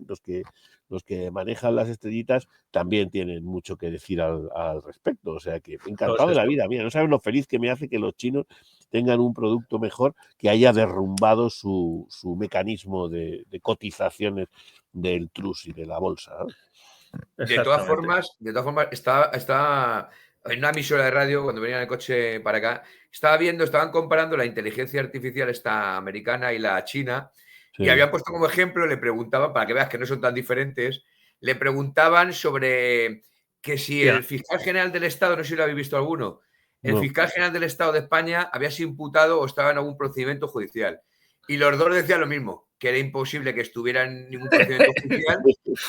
Speaker 3: los que manejan las estrellitas, también tienen mucho que decir al respecto. O sea que encantado de la vida. Mira, no sabes lo feliz que me hace que los chinos tengan un producto mejor que haya derrumbado su mecanismo de cotizaciones del trust y de la bolsa, ¿no?
Speaker 2: De todas formas, está en una emisora de radio, cuando venía en el coche para acá, estaban comparando la inteligencia artificial esta americana y la china, y habían puesto como ejemplo, le preguntaban, para que veas que no son tan diferentes, le preguntaban sobre que si el fiscal general del Estado, no sé si lo habéis visto alguno, el fiscal general del Estado de España había sido imputado o estaba en algún procedimiento judicial. Y los dos decían lo mismo, que era imposible que estuviera en ningún procedimiento judicial,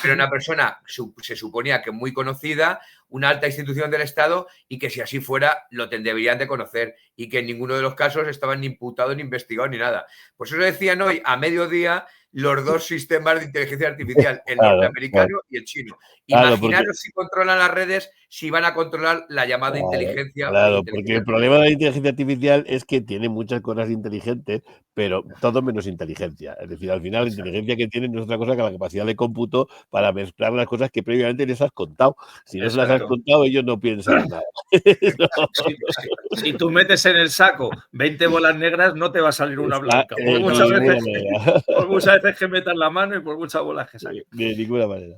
Speaker 2: pero una persona se suponía que muy conocida, una alta institución del Estado, y que si así fuera lo deberían de conocer, y que en ninguno de los casos estaban ni imputados, ni investigados, ni nada. Pues eso decían hoy a mediodía los dos sistemas de inteligencia artificial, el norteamericano y el chino. Imaginaros si controlan las redes, si van a controlar la llamada inteligencia.
Speaker 3: Claro, porque el problema de la inteligencia artificial es que tiene muchas cosas inteligentes, pero todo menos inteligencia. Es decir, al final la inteligencia que tienen no es otra cosa que la capacidad de cómputo para mezclar las cosas que previamente les has contado. Si no se las has contado, ellos no piensan nada.
Speaker 1: Si tú metes en el saco 20 bolas negras, no te va a salir una blanca. Por muchas veces que metas la mano y por muchas bolas que saques.
Speaker 3: De ninguna manera.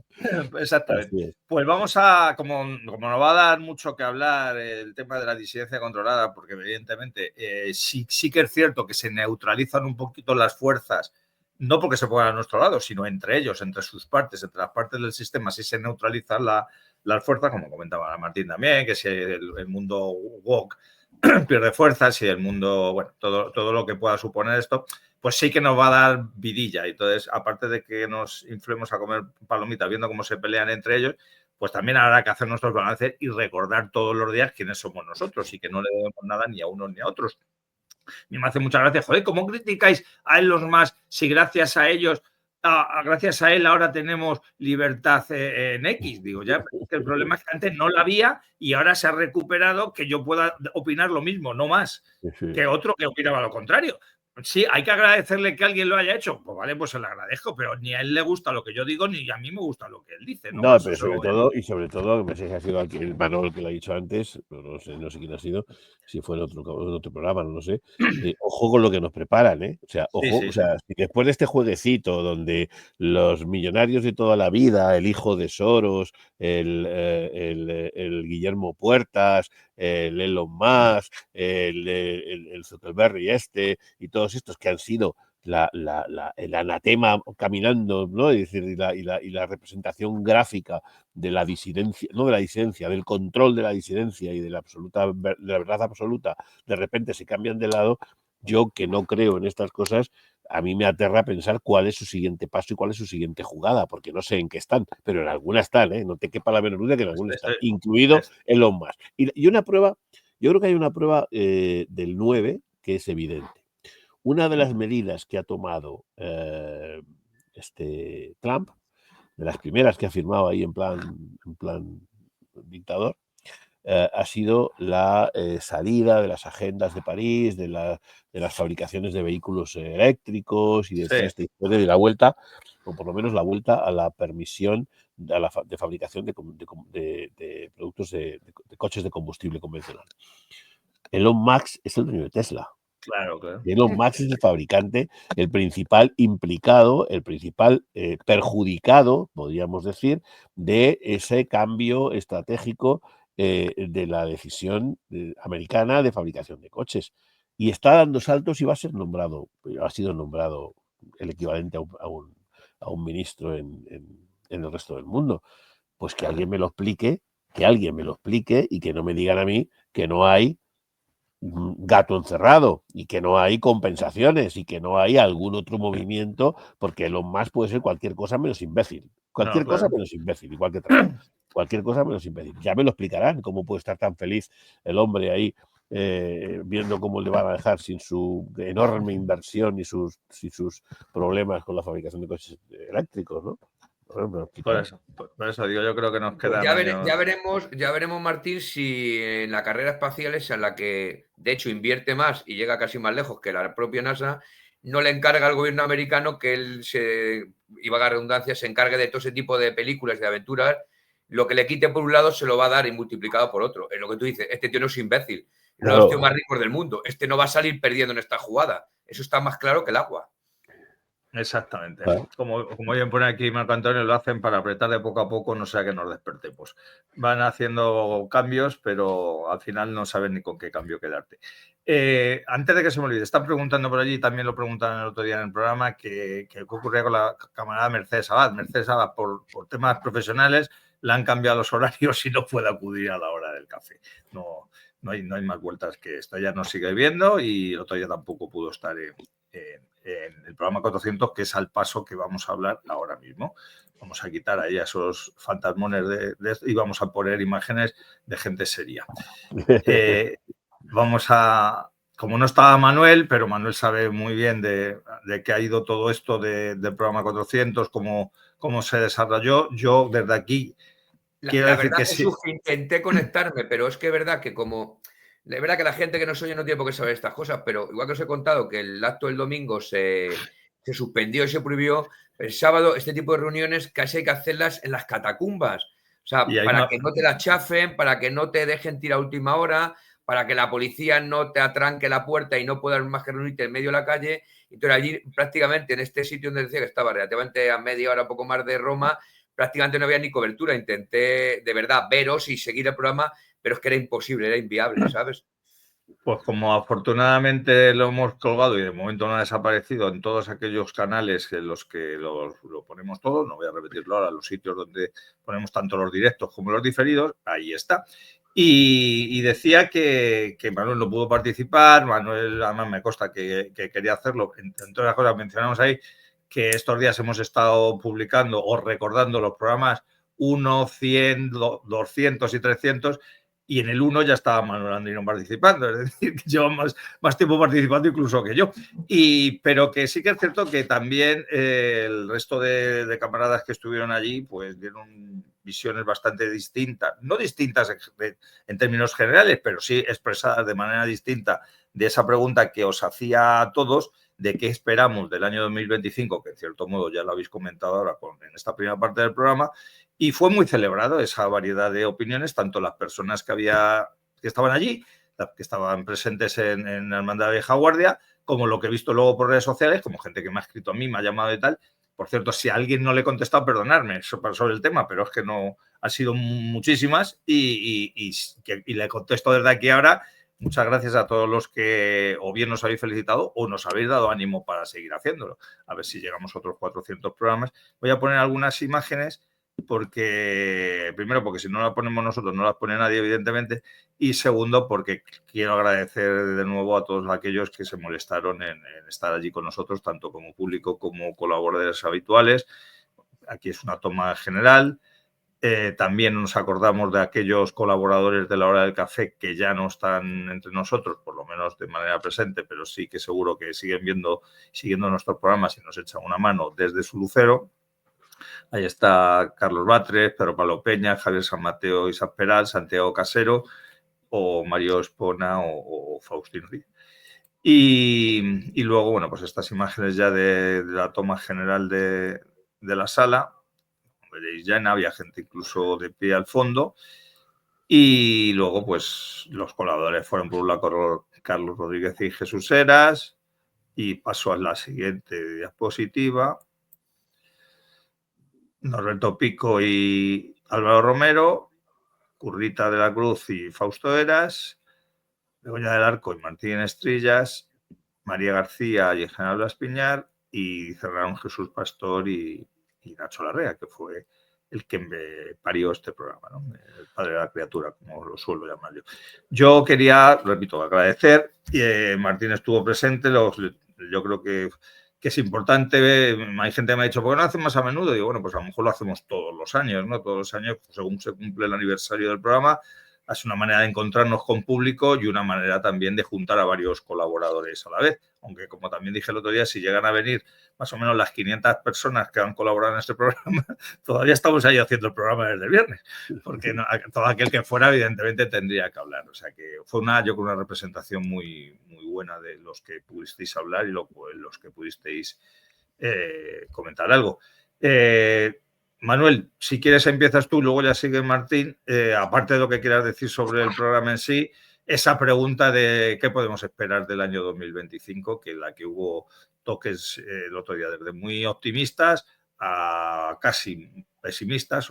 Speaker 1: Exactamente. Pues vamos a, como nos va a dar mucho que hablar el tema de la disidencia controlada, porque evidentemente sí que es cierto que se neutralizan un poquito las fuerzas, no porque se pongan a nuestro lado, sino entre ellos, entre sus partes, entre las partes del sistema, sí se neutralizan las fuerzas, como comentaba Martín también, que si el mundo woke pierde fuerzas y el mundo, bueno, todo lo que pueda suponer esto, pues sí que nos va a dar vidilla. Entonces, aparte de que nos influimos a comer palomitas viendo cómo se pelean entre ellos, pues también habrá que hacer nuestros balances y recordar todos los días quiénes somos nosotros y que no le debemos nada ni a unos ni a otros. Me hace mucha gracia, joder, ¿cómo criticáis a Elon Musk si gracias a ellos, gracias a él ahora tenemos libertad en X? Digo, ya, que el problema es que antes no la había y ahora se ha recuperado que yo pueda opinar lo mismo, no más, que otro que opinaba lo contrario. Sí, hay que agradecerle que alguien lo haya hecho. Pues vale, pues se lo agradezco, pero ni a él le gusta lo que yo digo, ni a mí me gusta lo que él dice, ¿no?
Speaker 3: No,
Speaker 1: Eso
Speaker 3: pero
Speaker 1: se lo
Speaker 3: sobre todo, no sé si ha sido aquí el Manol que lo ha dicho antes, no sé quién ha sido, si fue en otro programa, no lo sé. Ojo con lo que nos preparan, ¿eh? O sea,
Speaker 1: Sí,
Speaker 3: ojo,
Speaker 1: sí,
Speaker 3: o sea, si después de este jueguecito donde los millonarios de toda la vida, el hijo de Soros, el Guillermo Puertas, el Elon Musk, el Zuckerberg y todos estos que han sido el anatema caminando, ¿no? Es decir, y la representación gráfica de la disidencia, no de la disidencia, del control de la disidencia y de la verdad absoluta, de repente se cambian de lado. Yo, que no creo en estas cosas, a mí me aterra pensar cuál es su siguiente paso y cuál es su siguiente jugada, porque no sé en qué están, pero en alguna están, ¿eh? No te quepa la menor duda que en alguna están, incluido Elon Musk. Y una prueba, yo creo que hay una prueba del 9 que es evidente. Una de las medidas que ha tomado Trump, de las primeras que ha firmado ahí en plan dictador, ha sido la salida de las agendas de París, de las fabricaciones de vehículos eléctricos y de toda esta historia, de la vuelta, o por lo menos la vuelta a la permisión de fabricación de productos de coches de combustible convencional. Elon Musk es el dueño de Tesla.
Speaker 1: Claro, claro.
Speaker 3: Elon Musk es el fabricante, el principal implicado, el principal perjudicado, podríamos decir, de ese cambio estratégico de la decisión americana de fabricación de coches. Y está dando saltos y va a ser nombrado, ha sido nombrado el equivalente a un ministro en el resto del mundo. Pues que alguien me lo explique, y que no me digan a mí que no hay gato encerrado y que no hay compensaciones y que no hay algún otro movimiento, porque lo más puede ser cualquier cosa menos imbécil. Cualquier cosa menos imbécil, igual que Trump. Cualquier cosa menos imbécil. Ya me lo explicarán cómo puede estar tan feliz el hombre ahí viendo cómo le van a dejar sin su enorme inversión y sus problemas con la fabricación de coches eléctricos, ¿no?
Speaker 1: Por eso digo, yo creo que nos quedan
Speaker 2: pues ya veremos, Martín, si en la carrera espacial esa en la que de hecho invierte más y llega casi más lejos que la propia NASA, no le encarga al gobierno americano que él y valga redundancia, se encargue de todo ese tipo de películas, de aventuras. Lo que le quite por un lado se lo va a dar y multiplicado por otro. Es lo que tú dices, este tío no es imbécil, uno de los tíos más ricos del mundo. Este no va a salir perdiendo en esta jugada. Eso está más claro que el agua.
Speaker 1: Exactamente. Como bien pone aquí Marco Antonio, lo hacen para apretar de poco a poco, no sea que nos despertemos. Van haciendo cambios, pero al final no saben ni con qué cambio quedarte. Antes de que se me olvide, están preguntando por allí, también lo preguntaron el otro día en el programa, qué ocurría con la camarada Mercedes Abad. Mercedes Abad, por temas profesionales, le han cambiado los horarios y no puede acudir a la hora del café. No hay más vueltas que esto. Ya nos sigue viendo y el otro día tampoco pudo estar en el programa 400, que es al paso que vamos a hablar ahora mismo. Vamos a quitar ahí a esos fantasmones y vamos a poner imágenes de gente seria. Vamos a... Como no estaba Manuel, pero Manuel sabe muy bien de qué ha ido todo esto del programa 400, cómo se desarrolló. Yo desde aquí quiero decir
Speaker 2: verdad,
Speaker 1: que
Speaker 2: Jesús,
Speaker 1: sí.
Speaker 2: intenté conectarme, pero es que es verdad que es verdad que la gente que nos oye no tiene por qué saber estas cosas, pero igual que os he contado que el acto del domingo se suspendió y se prohibió, el sábado este tipo de reuniones casi hay que hacerlas en las catacumbas. O sea, para que no te la chafen, para que no te dejen tirar a última hora, para que la policía no te atranque la puerta y no puedas más que reunirte en medio de la calle. Entonces allí prácticamente en este sitio donde decía que estaba relativamente a media hora, poco más de Roma, prácticamente no había ni cobertura. Intenté de verdad veros y seguir el programa, pero es que era imposible, era inviable, ¿sabes?
Speaker 1: Pues como afortunadamente lo hemos colgado y de momento no ha desaparecido en todos aquellos canales en los que lo ponemos todo, no voy a repetirlo ahora, los sitios donde ponemos tanto los directos como los diferidos, ahí está. Y decía que Manuel no pudo participar, Manuel además me consta que quería hacerlo, entre todas las cosas mencionamos ahí que estos días hemos estado publicando o recordando los programas 1, 100, 200 y 300, y en el 1 ya estaba Manuel Andino participando, es decir, que lleva más tiempo participando incluso que yo. Pero que sí que es cierto que también el resto de camaradas que estuvieron allí pues dieron visiones bastante distintas, no distintas en términos generales, pero sí expresadas de manera distinta de esa pregunta que os hacía a todos de qué esperamos del año 2025, que en cierto modo ya lo habéis comentado ahora en esta primera parte del programa, y fue muy celebrado esa variedad de opiniones, tanto las personas que estaban allí, las que estaban presentes en la Hermandad de Vieja Guardia, como lo que he visto luego por redes sociales, como gente que me ha escrito a mí, me ha llamado y tal. Por cierto, si a alguien no le he contestado, perdonadme sobre el tema, pero es que no han sido muchísimas y le contesto desde aquí ahora. Muchas gracias a todos los que o bien nos habéis felicitado o nos habéis dado ánimo para seguir haciéndolo. A ver si llegamos a otros 400 programas. Voy a poner algunas imágenes primero porque si no las ponemos nosotros no las pone nadie, evidentemente, y segundo porque quiero agradecer de nuevo a todos aquellos que se molestaron en estar allí con nosotros, tanto como público como colaboradores habituales. Aquí es una toma general. También nos acordamos de aquellos colaboradores de la Hora del Café que ya no están entre nosotros, por lo menos de manera presente, pero sí que seguro que siguen siguiendo nuestros programas y nos echan una mano desde su lucero. Ahí está Carlos Batres, Pedro Pablo Peña, Javier San Mateo, Isaac Peral, Santiago Casero o Mario Espona o Faustino Díaz. Y luego, bueno, pues estas imágenes ya de la toma general de la sala. Veréis llena, había gente incluso de pie al fondo. Y luego, pues, los colaboradores fueron por un lado Carlos Rodríguez y Jesús Heras. Y paso a la siguiente diapositiva. Norberto Pico y Álvaro Romero, Currita de la Cruz y Fausto Heras, Begoña del Arco y Martín Estrillas, María García y el general Blas Piñar, y cerraron Jesús Pastor y Nacho Larrea, que fue el que me parió este programa, ¿no? El padre de la criatura, como lo suelo llamar yo. Yo quería, repito, agradecer. Martín estuvo presente, yo creo que es importante. Hay gente que me ha dicho, ¿por qué no hacen más a menudo? Y digo, bueno, pues a lo mejor lo hacemos todos los años, ¿no? Todos los años, pues, según se cumple el aniversario del programa, es una manera de encontrarnos con público y una manera también de juntar a varios colaboradores a la vez. Aunque, como también dije el otro día, si llegan a venir más o menos las 500 personas que han colaborado en este programa, todavía estamos ahí haciendo el programa desde el viernes, porque todo aquel que fuera, evidentemente, tendría que hablar. O sea que fue yo creo, una representación muy, muy buena de los que pudisteis hablar y los que pudisteis comentar algo. Manuel, si quieres empiezas tú, luego ya sigue Martín. Aparte de lo que quieras decir sobre el programa en sí, esa pregunta de qué podemos esperar del año 2025, que la que hubo toques el otro día, desde muy optimistas a casi pesimistas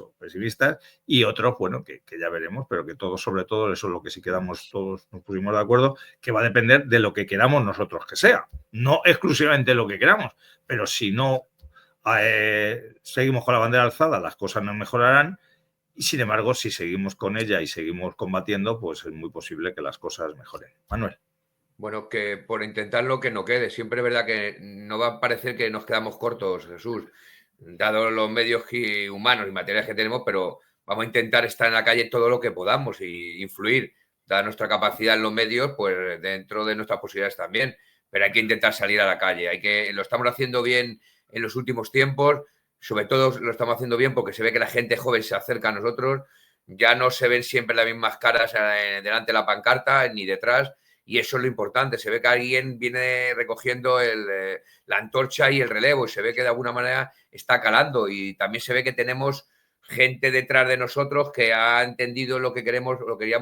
Speaker 1: y otros, bueno, que ya veremos, pero que todos, sobre todo, eso es lo que sí quedamos todos, nos pusimos de acuerdo, que va a depender de lo que queramos nosotros que sea. No exclusivamente lo que queramos, pero si no seguimos con la bandera alzada, las cosas no mejorarán. Y sin embargo, si seguimos con ella y seguimos combatiendo, pues es muy posible que las cosas mejoren. Manuel.
Speaker 2: Bueno, que por intentarlo que no quede. Siempre es verdad que no va a parecer que nos quedamos cortos, Jesús, dado los medios humanos y materiales que tenemos, pero vamos a intentar estar en la calle todo lo que podamos y influir, dada nuestra capacidad en los medios, pues dentro de nuestras posibilidades también. Pero hay que intentar salir a la calle. Lo estamos haciendo bien en los últimos tiempos, sobre todo lo estamos haciendo bien porque se ve que la gente joven se acerca a nosotros, ya no se ven siempre las mismas caras delante de la pancarta ni detrás, y eso es lo importante. Se ve que alguien viene recogiendo la antorcha y el relevo y se ve que de alguna manera está calando, y también se ve que tenemos gente detrás de nosotros que ha entendido lo que queríamos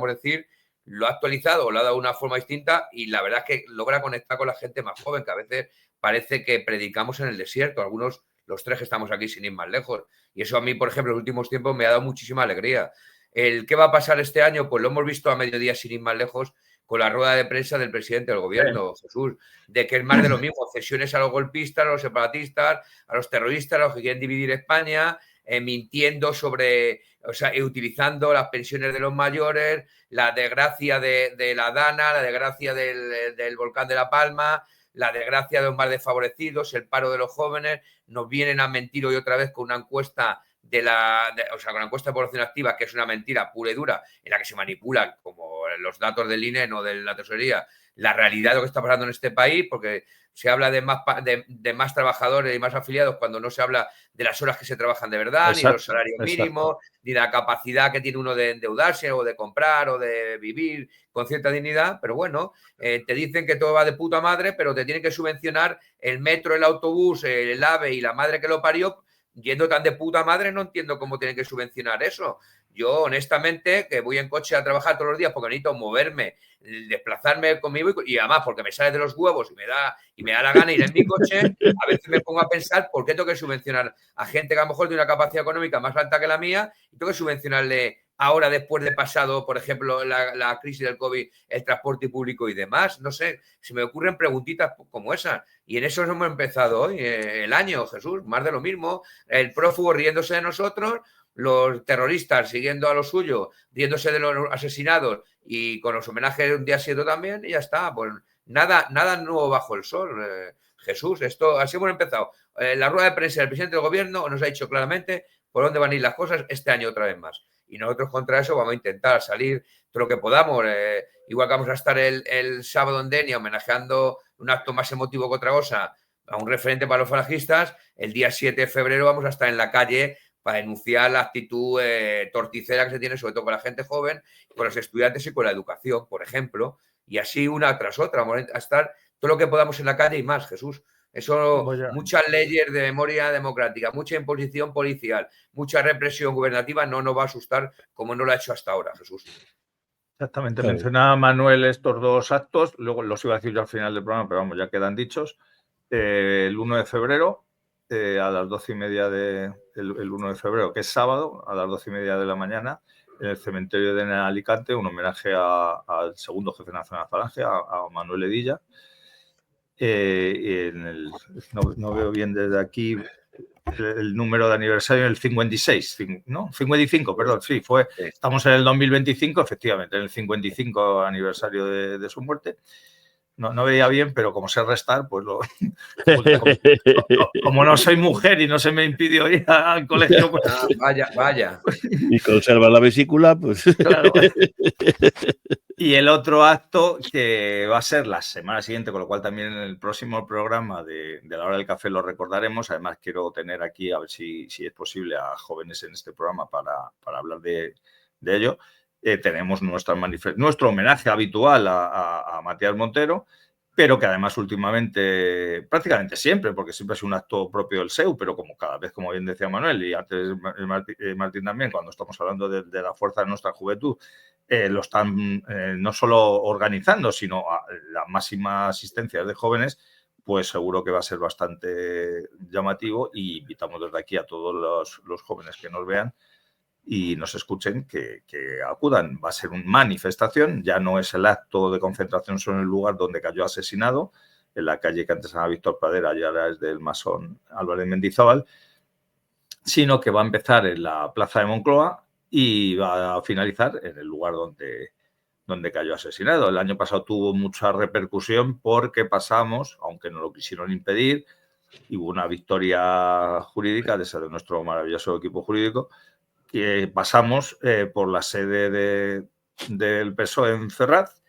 Speaker 2: decir, lo ha actualizado, lo ha dado de una forma distinta, y la verdad es que logra conectar con la gente más joven, que a veces parece que predicamos en el desierto, algunos, los tres que estamos aquí sin ir más lejos, y eso a mí, por ejemplo, en los últimos tiempos me ha dado muchísima alegría. ¿Qué va a pasar este año? Pues lo hemos visto a mediodía sin ir más lejos con la rueda de prensa del presidente del gobierno, Jesús, de que es más de lo mismo, cesiones a los golpistas, a los separatistas, a los terroristas, a los que quieren dividir España, mintiendo utilizando las pensiones de los mayores, la desgracia de la Dana, la desgracia del volcán de La Palma, la desgracia de los más desfavorecidos, el paro de los jóvenes. Nos vienen a mentir hoy otra vez con una encuesta con la encuesta de población activa, que es una mentira pura y dura, en la que se manipulan, como los datos del INE o de la tesorería, la realidad de lo que está pasando en este país, porque se habla de más trabajadores y más afiliados cuando no se habla de las horas que se trabajan de verdad, ni de los salarios mínimos, ni de la capacidad que tiene uno de endeudarse o de comprar o de vivir con cierta dignidad. Pero bueno, te dicen que todo va de puta madre, pero te tienen que subvencionar el metro, el autobús, el AVE y la madre que lo parió. Yendo tan de puta madre, no entiendo cómo tienen que subvencionar eso. Yo, honestamente, que voy en coche a trabajar todos los días porque necesito moverme, desplazarme conmigo y además porque me sale de los huevos y me da la gana ir en mi coche, a veces me pongo a pensar por qué tengo que subvencionar a gente que a lo mejor tiene una capacidad económica más alta que la mía y tengo que subvencionarle ahora, después de pasado, por ejemplo, la crisis del COVID, el transporte público y demás. No sé, se me ocurren preguntitas como esas. Y en eso hemos empezado hoy, el año, Jesús, más de lo mismo. El prófugo riéndose de nosotros, los terroristas siguiendo a lo suyo, riéndose de los asesinados y con los homenajes de un día 7 también, y ya está. Pues nada nuevo bajo el sol, Jesús. Esto, así hemos empezado. La rueda de prensa del presidente del gobierno nos ha dicho claramente por dónde van a ir las cosas este año otra vez más. Y nosotros contra eso vamos a intentar salir todo lo que podamos. Igual que vamos a estar el sábado en Denia homenajeando un acto más emotivo que otra cosa a un referente para los falangistas, el día 7 de febrero vamos a estar en la calle para denunciar la actitud torticera que se tiene, sobre todo con la gente joven, con los estudiantes y con la educación, por ejemplo. Y así una tras otra. Vamos a estar todo lo que podamos en la calle y más, Jesús. Eso, muchas leyes de memoria democrática, mucha imposición policial, mucha represión gubernativa no nos va a asustar como no lo ha hecho hasta ahora, Jesús.
Speaker 1: Exactamente. Claro. Mencionaba Manuel estos dos actos, luego los iba a decir yo al final del programa, pero vamos, ya quedan dichos. El 1 de febrero, a las 12:30 el 1 de febrero, que es sábado, a las 12:30 de la mañana, en el cementerio de Alicante, un homenaje al segundo jefe nacional de Falange, a Manuel Edilla. No veo bien desde aquí el número de aniversario, el 56, ¿no? 55, perdón, sí, estamos en el 2025, efectivamente, en el 55 aniversario de su muerte. No veía bien, pero como sé restar, pues como no soy mujer y no se me impidió ir al colegio. Pues,
Speaker 2: vaya.
Speaker 3: Y conserva la vesícula, pues.
Speaker 1: Claro. Y el otro acto que va a ser la semana siguiente, con lo cual también en el próximo programa de la hora del café lo recordaremos. Además, quiero tener aquí, a ver si es posible, a jóvenes en este programa para hablar de ello. Tenemos nuestro homenaje habitual a Matías Montero, pero que además últimamente, prácticamente siempre, porque siempre es un acto propio del SEU, pero como cada vez, como bien decía Manuel, y antes Martín también, cuando estamos hablando de la fuerza de nuestra juventud, lo están no solo organizando, sino a la máxima asistencia de jóvenes, pues seguro que va a ser bastante llamativo y invitamos desde aquí a todos los jóvenes que nos vean y nos escuchen que acudan. Va a ser una manifestación, ya no es el acto de concentración solo en el lugar donde cayó asesinado, en la calle que antes era Víctor Pradera y ahora es del masón Álvarez Mendizábal, sino que va a empezar en la plaza de Moncloa y va a finalizar en el lugar donde cayó asesinado. El año pasado tuvo mucha repercusión porque pasamos, aunque no lo quisieron impedir, y hubo una victoria jurídica de nuestro maravilloso equipo jurídico, que pasamos por la sede del PSOE en Ferraz.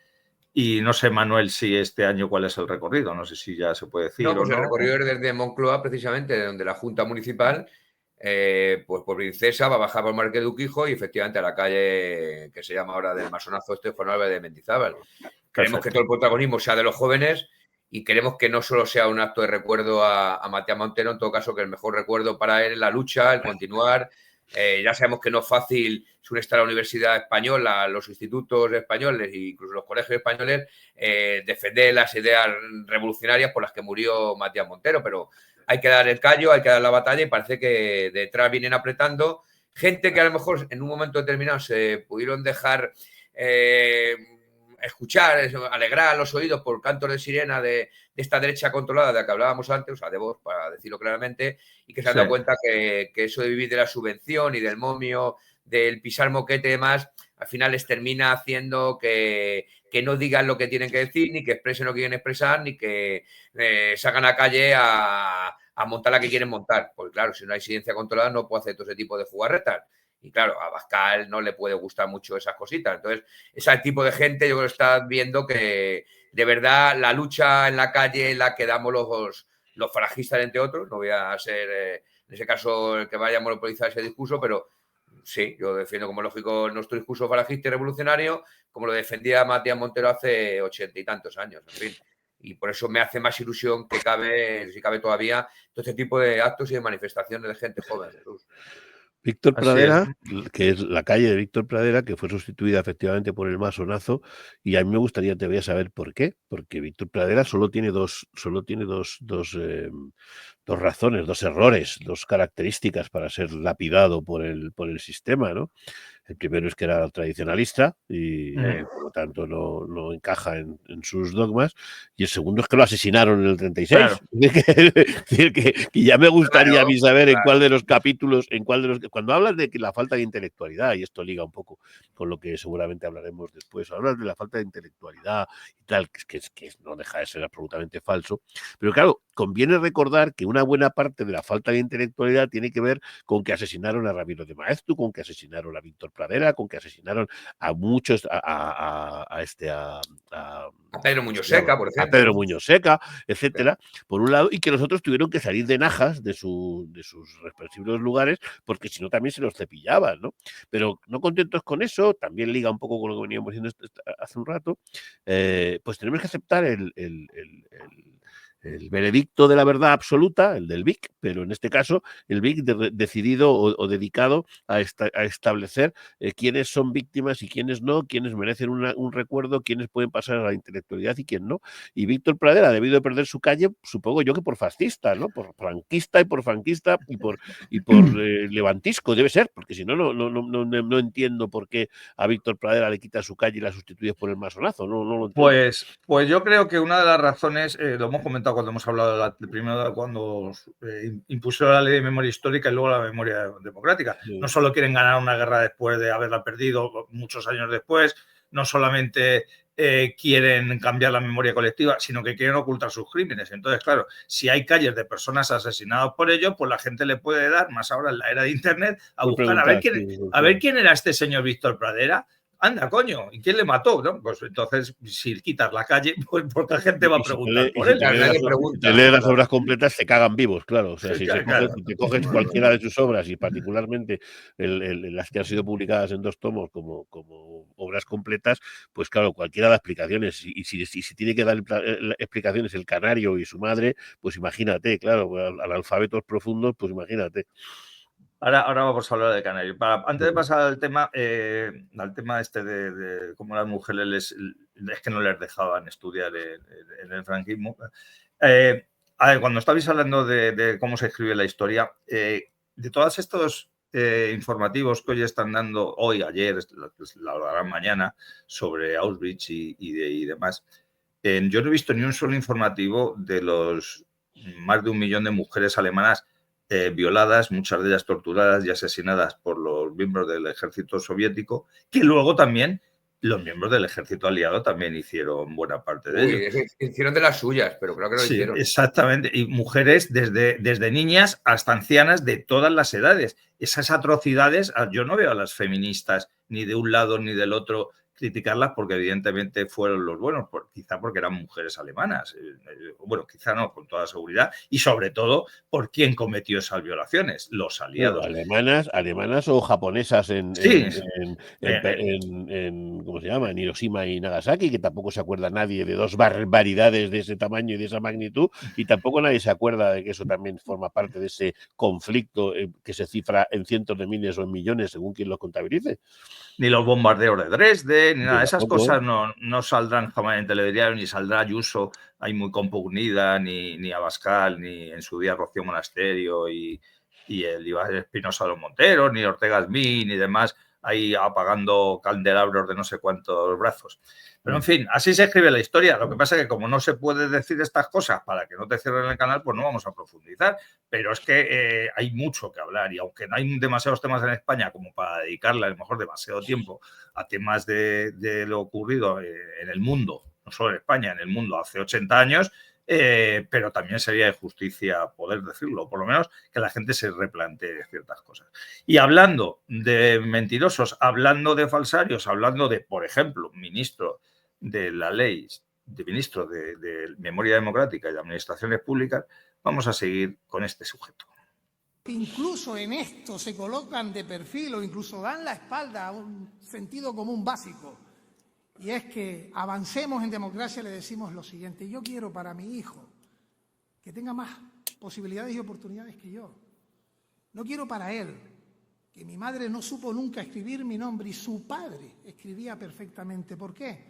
Speaker 1: Y no sé, Manuel, si este año cuál es el recorrido, no sé si ya se puede decir.
Speaker 2: No, pues el recorrido es desde Moncloa, precisamente, donde la Junta Municipal, pues por Princesa, va a bajar por Marqués de Uquijo y efectivamente a la calle que se llama ahora del Masonazo Juan Álvarez de Mendizábal. Queremos que todo el protagonismo sea de los jóvenes y queremos que no solo sea un acto de recuerdo a Matías Montero, en todo caso que el mejor recuerdo para él es la lucha, el continuar. Ya sabemos que no es fácil, según está la Universidad Española, los institutos españoles e incluso los colegios españoles, defender las ideas revolucionarias por las que murió Matías Montero, pero hay que dar el callo, hay que dar la batalla y parece que detrás vienen apretando gente que a lo mejor en un momento determinado se pudieron dejar escuchar, alegrar los oídos por cantos de sirena de esta derecha controlada de la que hablábamos antes, o sea, de voz, para decirlo claramente, y que se han dado cuenta que eso de vivir de la subvención y del momio, del pisar moquete y demás, al final les termina haciendo que no digan lo que tienen que decir, ni que expresen lo que quieren expresar, ni que salgan a calle a montar la que quieren montar. Porque claro, si no hay silencia controlada no puede hacer todo ese tipo de jugarretas. Y claro, a Abascal no le puede gustar mucho esas cositas. Entonces, ese tipo de gente yo creo que está viendo que de verdad la lucha en la calle la que damos los falangistas, entre otros. No voy a ser en ese caso el que vaya a monopolizar ese discurso, pero sí, yo defiendo como lógico nuestro discurso falangista y revolucionario, como lo defendía Matías Montero hace 80 y tantos años, en fin. Y por eso me hace más ilusión que cabe, si cabe todavía, todo este tipo de actos y de manifestaciones de gente joven.
Speaker 3: Víctor
Speaker 1: Así
Speaker 3: Pradera, que es la calle de Víctor Pradera, que fue sustituida efectivamente por el Masonazo, y a mí me gustaría todavía saber por qué, porque Víctor Pradera solo tiene dos razones, dos errores, dos características para ser lapidado por el sistema, ¿no? El primero es que era tradicionalista y por lo tanto no encaja en sus dogmas. Y el segundo es que lo asesinaron en el 36.
Speaker 1: Claro.
Speaker 3: que ya me gustaría a mí saber en
Speaker 2: claro.
Speaker 3: cuál de los capítulos, cuando hablas de que la falta de intelectualidad, y esto liga un poco con lo que seguramente hablaremos después, hablas de la falta de intelectualidad y tal, que no deja de ser absolutamente falso. Pero claro, conviene recordar que una buena parte de la falta de intelectualidad tiene que ver con que asesinaron a Ramiro de Maeztu, con que asesinaron a Víctor Pradera, con que asesinaron a muchos, a
Speaker 2: Pedro Muñoz Seca, por ejemplo.
Speaker 3: A Pedro Muñoz Seca, etcétera, por un lado, y que los otros tuvieron que salir de najas de sus respectivos lugares, porque si no también se los cepillaban, ¿no? Pero no contentos con eso, también liga un poco con lo que veníamos diciendo hace un rato, pues tenemos que aceptar el veredicto de la verdad absoluta, el del Vic, pero en este caso el Vic decidido o dedicado a establecer quiénes son víctimas y quiénes no, quiénes merecen un recuerdo, quiénes pueden pasar a la intelectualidad y quién no. Y Víctor Pradera ha debido de perder su calle, supongo yo que por fascista, ¿no? Por franquista y por levantisco, debe ser, porque si no, no entiendo por qué a Víctor Pradera le quita su calle y la sustituye por el Masonazo, no lo entiendo.
Speaker 1: Pues yo creo que una de las razones, lo hemos comentado cuando hemos hablado primero cuando impusieron la ley de memoria histórica y luego la memoria democrática. Sí. No solo quieren ganar una guerra después de haberla perdido muchos años después, no solamente quieren cambiar la memoria colectiva, sino que quieren ocultar sus crímenes. Entonces, claro, si hay calles de personas asesinadas por ello, pues la gente le puede dar, más ahora en la era de Internet, a buscar a ver quién era este señor Víctor Pradera. Anda, coño, ¿y quién le mató? ¿No? Pues entonces, si quitas la calle, pues porque la gente va a preguntar por él.
Speaker 3: Si lees las obras completas, se cagan vivos, claro. O sea, si te coges cualquiera de sus obras, y particularmente las que han sido publicadas en 2 tomos como obras completas, pues claro, cualquiera da explicaciones. Y si tiene que dar explicaciones el canario y su madre, pues imagínate, claro, al alfabetos profundos, pues imagínate.
Speaker 1: Ahora vamos a hablar de Canario. Antes de pasar al tema este de cómo las mujeres es que no les dejaban estudiar en el franquismo. A ver, cuando estabais hablando de cómo se escribe la historia, de todos estos informativos que hoy están dando, ayer, la darán mañana, sobre Auschwitz y demás, yo no he visto ni un solo informativo de los más de 1 millón de mujeres alemanas violadas, muchas de ellas torturadas y asesinadas por los miembros del ejército soviético, que luego también los miembros del ejército aliado también hicieron buena parte de ello.
Speaker 2: Hicieron de las suyas, pero creo que lo hicieron.
Speaker 1: Exactamente, y mujeres desde niñas hasta ancianas de todas las edades. Esas atrocidades, yo no veo a las feministas ni de un lado ni del otro criticarlas porque evidentemente fueron los buenos, quizá porque eran mujeres alemanas, bueno, quizá no, con toda seguridad, y sobre todo por quién cometió esas violaciones, los aliados.
Speaker 3: Alemanas o japonesas ¿cómo se llama? En Hiroshima y Nagasaki, que tampoco se acuerda nadie de 2 barbaridades de ese tamaño y de esa magnitud, y tampoco nadie se acuerda de que eso también forma parte de ese conflicto que se cifra en cientos de miles o en millones, según quien lo contabilice.
Speaker 1: Ni los bombardeos de Dresde, ni nada. Esas cosas no saldrán jamás en telediario, ni saldrá Ayuso ahí muy compugnida, ni Abascal, ni en su día Rocío Monasterio y el Iván Espinosa de los Monteros, ni Ortega Smith, ni demás, ahí apagando candelabros de no sé cuántos brazos. Pero, en fin, así se escribe la historia. Lo que pasa es que como no se puede decir estas cosas para que no te cierren el canal, pues no vamos a profundizar. Pero es que hay mucho que hablar y aunque no hay demasiados temas en España como para dedicarle a lo mejor demasiado tiempo a temas de lo ocurrido en el mundo, no solo en España, en el mundo hace 80 años, pero también sería de justicia poder decirlo, por lo menos que la gente se replantee ciertas cosas. Y hablando de mentirosos, hablando de falsarios, hablando de, por ejemplo, ministro de la ley de ministro de Memoria Democrática y de Administraciones Públicas, vamos a seguir con este sujeto.
Speaker 4: Incluso en esto se colocan de perfil o incluso dan la espalda a un sentido común básico. Y es que avancemos en democracia, le decimos lo siguiente: yo quiero para mi hijo que tenga más posibilidades y oportunidades que yo. No quiero para él que mi madre no supo nunca escribir mi nombre y su padre escribía perfectamente. ¿Por qué?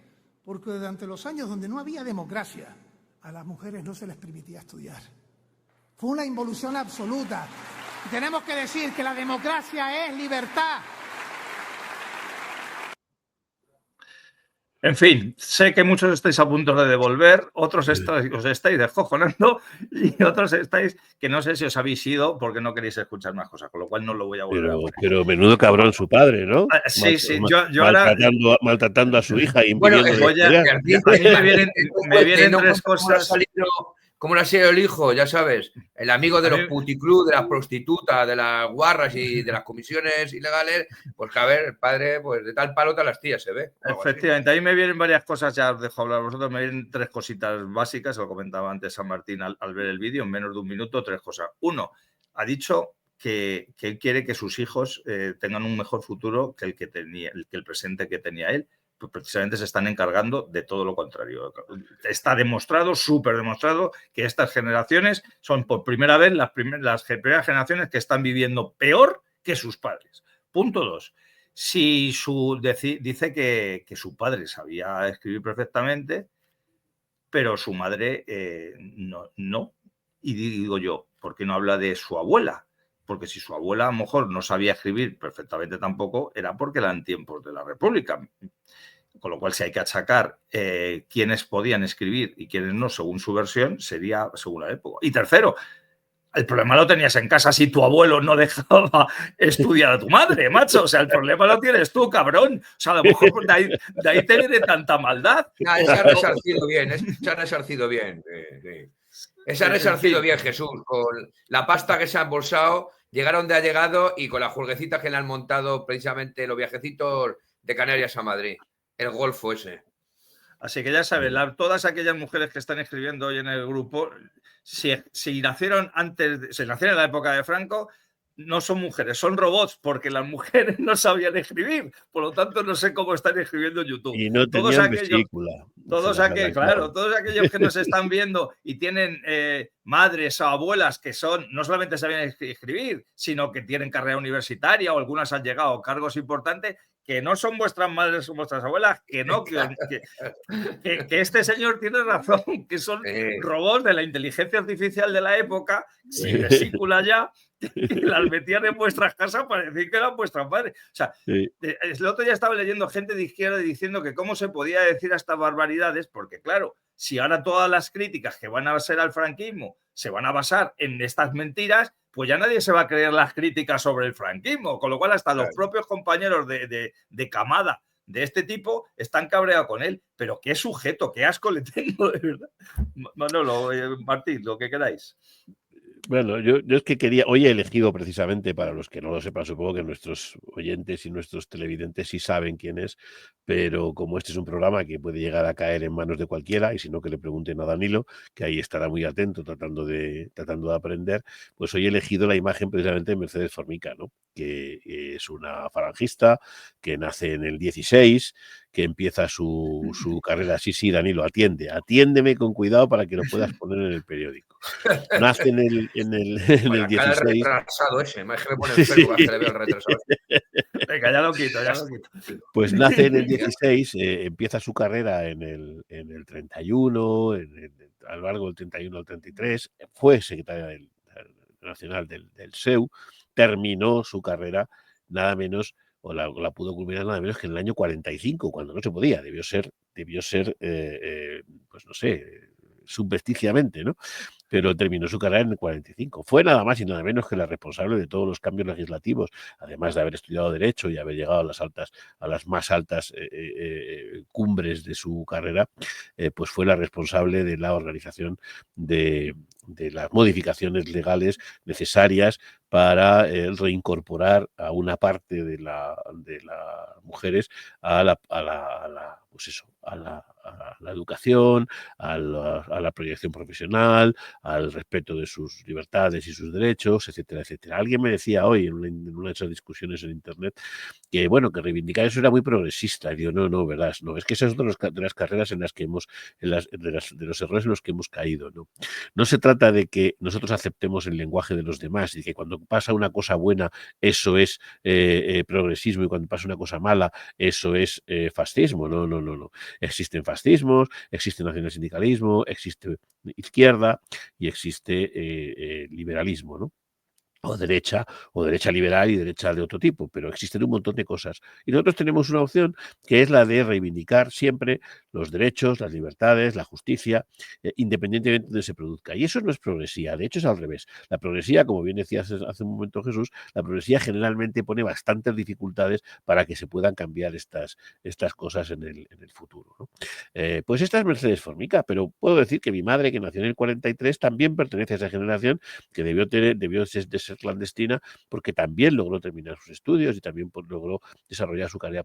Speaker 4: Porque durante los años donde no había democracia, a las mujeres no se les permitía estudiar. Fue una involución absoluta. Y tenemos que decir que la democracia es libertad.
Speaker 1: En fin, sé que muchos estáis a punto de devolver, otros os estáis descojonando y otros estáis que no sé si os habéis ido porque no queréis escuchar más cosas, con lo cual no lo voy a volver a poner.
Speaker 3: Pero menudo cabrón su padre, ¿no?
Speaker 1: Sí, yo
Speaker 3: maltratando a su hija y
Speaker 2: bueno,
Speaker 1: me vienen tres cosas.
Speaker 2: ¿Cómo le ha sido el hijo? Ya sabes, el amigo de los puticlubs, de las prostitutas, de las guarras y de las comisiones ilegales, pues que a ver, el padre, pues de tal palo tal astilla se ve.
Speaker 1: Efectivamente, ahí me vienen varias cosas, ya os dejo hablar a vosotros, me vienen tres cositas básicas, lo comentaba antes San Martín al ver el vídeo, en menos de un minuto, tres cosas. Uno, ha dicho que él quiere que sus hijos tengan un mejor futuro que el presente que tenía él. Pues precisamente se están encargando de todo lo contrario. Está demostrado, súper demostrado, que estas generaciones son por primera vez las primeras generaciones que están viviendo peor que sus padres. Punto 2. Si dice que su padre sabía escribir perfectamente, pero su madre no. Y digo yo, ¿por qué no habla de su abuela? Porque si su abuela a lo mejor no sabía escribir perfectamente tampoco, era porque eran tiempos de la República. Con lo cual, si hay que achacar quiénes podían escribir y quiénes no, según su versión, sería según la época. Y tercero, el problema lo tenías en casa si tu abuelo no dejaba estudiar a tu madre, macho. O sea, el problema lo tienes tú, cabrón. O sea, a lo mejor de ahí te viene tanta maldad.
Speaker 2: Se ha resarcido bien, se ha resarcido bien. Se ha resarcido bien, Jesús. Con la pasta que se ha embolsado, llegaron de ha llegado y con las juerguecitas que le han montado precisamente los viajecitos de Canarias a Madrid. El golfo ese.
Speaker 1: Así que ya sabes, todas aquellas mujeres que están escribiendo hoy en el grupo, si nacieron si nacieron en la época de Franco, no son mujeres, son robots, porque las mujeres no sabían escribir. Por lo tanto, no sé cómo están escribiendo en YouTube.
Speaker 3: Y no tenían vesícula.
Speaker 1: Todos aquellos que nos están viendo y tienen madres o abuelas que no solamente saben escribir, sino que tienen carrera universitaria o algunas han llegado a cargos importantes, que no son vuestras madres o vuestras abuelas, que este señor tiene razón, que son robots de la inteligencia artificial de la época, sin vesícula ya, y las metían en vuestras casas para decir que eran vuestras madres. O sea, el otro día estaba leyendo gente de izquierda diciendo que cómo se podía decir estas barbaridades, porque claro, si ahora todas las críticas que van a ser al franquismo se van a basar en estas mentiras, pues ya nadie se va a creer las críticas sobre el franquismo, con lo cual hasta los propios compañeros de camada de este tipo están cabreados con él. Pero qué sujeto, qué asco le tengo, de verdad. Manolo, Martín, lo que queráis.
Speaker 3: Bueno, yo es que hoy he elegido precisamente, para los que no lo sepan, supongo que nuestros oyentes y nuestros televidentes sí saben quién es, pero como este es un programa que puede llegar a caer en manos de cualquiera, y si no que le pregunten a Danilo, que ahí estará muy atento tratando de aprender, pues hoy he elegido la imagen precisamente de Mercedes Formica, ¿no? Que es una falangista, que nace en el 16, que empieza su carrera. Sí, Danilo, atiéndeme con cuidado para que lo puedas poner en el periódico. Nace en el 16.
Speaker 2: Retrasado ese, me pone enfermo que le veo el retrasado.
Speaker 1: Venga, ya lo quito.
Speaker 3: Pues nace en el 16, empieza su carrera en el 31, a lo largo del 31 al 33, fue secretaria nacional del SEU, terminó su carrera nada menos, o la pudo culminar nada menos que en el año 45, cuando no se podía, debió ser pues no sé, subvesticiamente, ¿no? pero terminó su carrera en el 45. Fue nada más y nada menos que la responsable de todos los cambios legislativos, además de haber estudiado Derecho y haber llegado a las más altas cumbres de su carrera, pues fue la responsable de la organización de las modificaciones legales necesarias para reincorporar a una parte de las mujeres a la educación, a la proyección profesional, al respeto de sus libertades y sus derechos, etcétera, etcétera. Alguien me decía hoy en una de esas discusiones en internet que, bueno, que reivindicar eso era muy progresista. Y digo, no, verdad, no, es que esa es otra de las carreras en las que hemos, de los errores en los que hemos caído, ¿no? No se trata de que nosotros aceptemos el lenguaje de los demás y que cuando pasa una cosa buena, eso es progresismo, y cuando pasa una cosa mala, eso es fascismo. No. Existen fascismos, existe nacionalsindicalismo, existe izquierda y existe liberalismo, ¿no? O derecha liberal y derecha de otro tipo, pero existen un montón de cosas. Y nosotros tenemos una opción que es la de reivindicar siempre los derechos, las libertades, la justicia, independientemente de donde se produzca. Y eso no es progresía, de hecho es al revés. La progresía, como bien decía hace un momento Jesús, la progresía generalmente pone bastantes dificultades para que se puedan cambiar estas cosas en el futuro, ¿no? Pues esta es Mercedes Formica, pero puedo decir que mi madre, que nació en el 43, también pertenece a esa generación que debió de ser clandestina, porque también logró terminar sus estudios y también logró desarrollar su carrera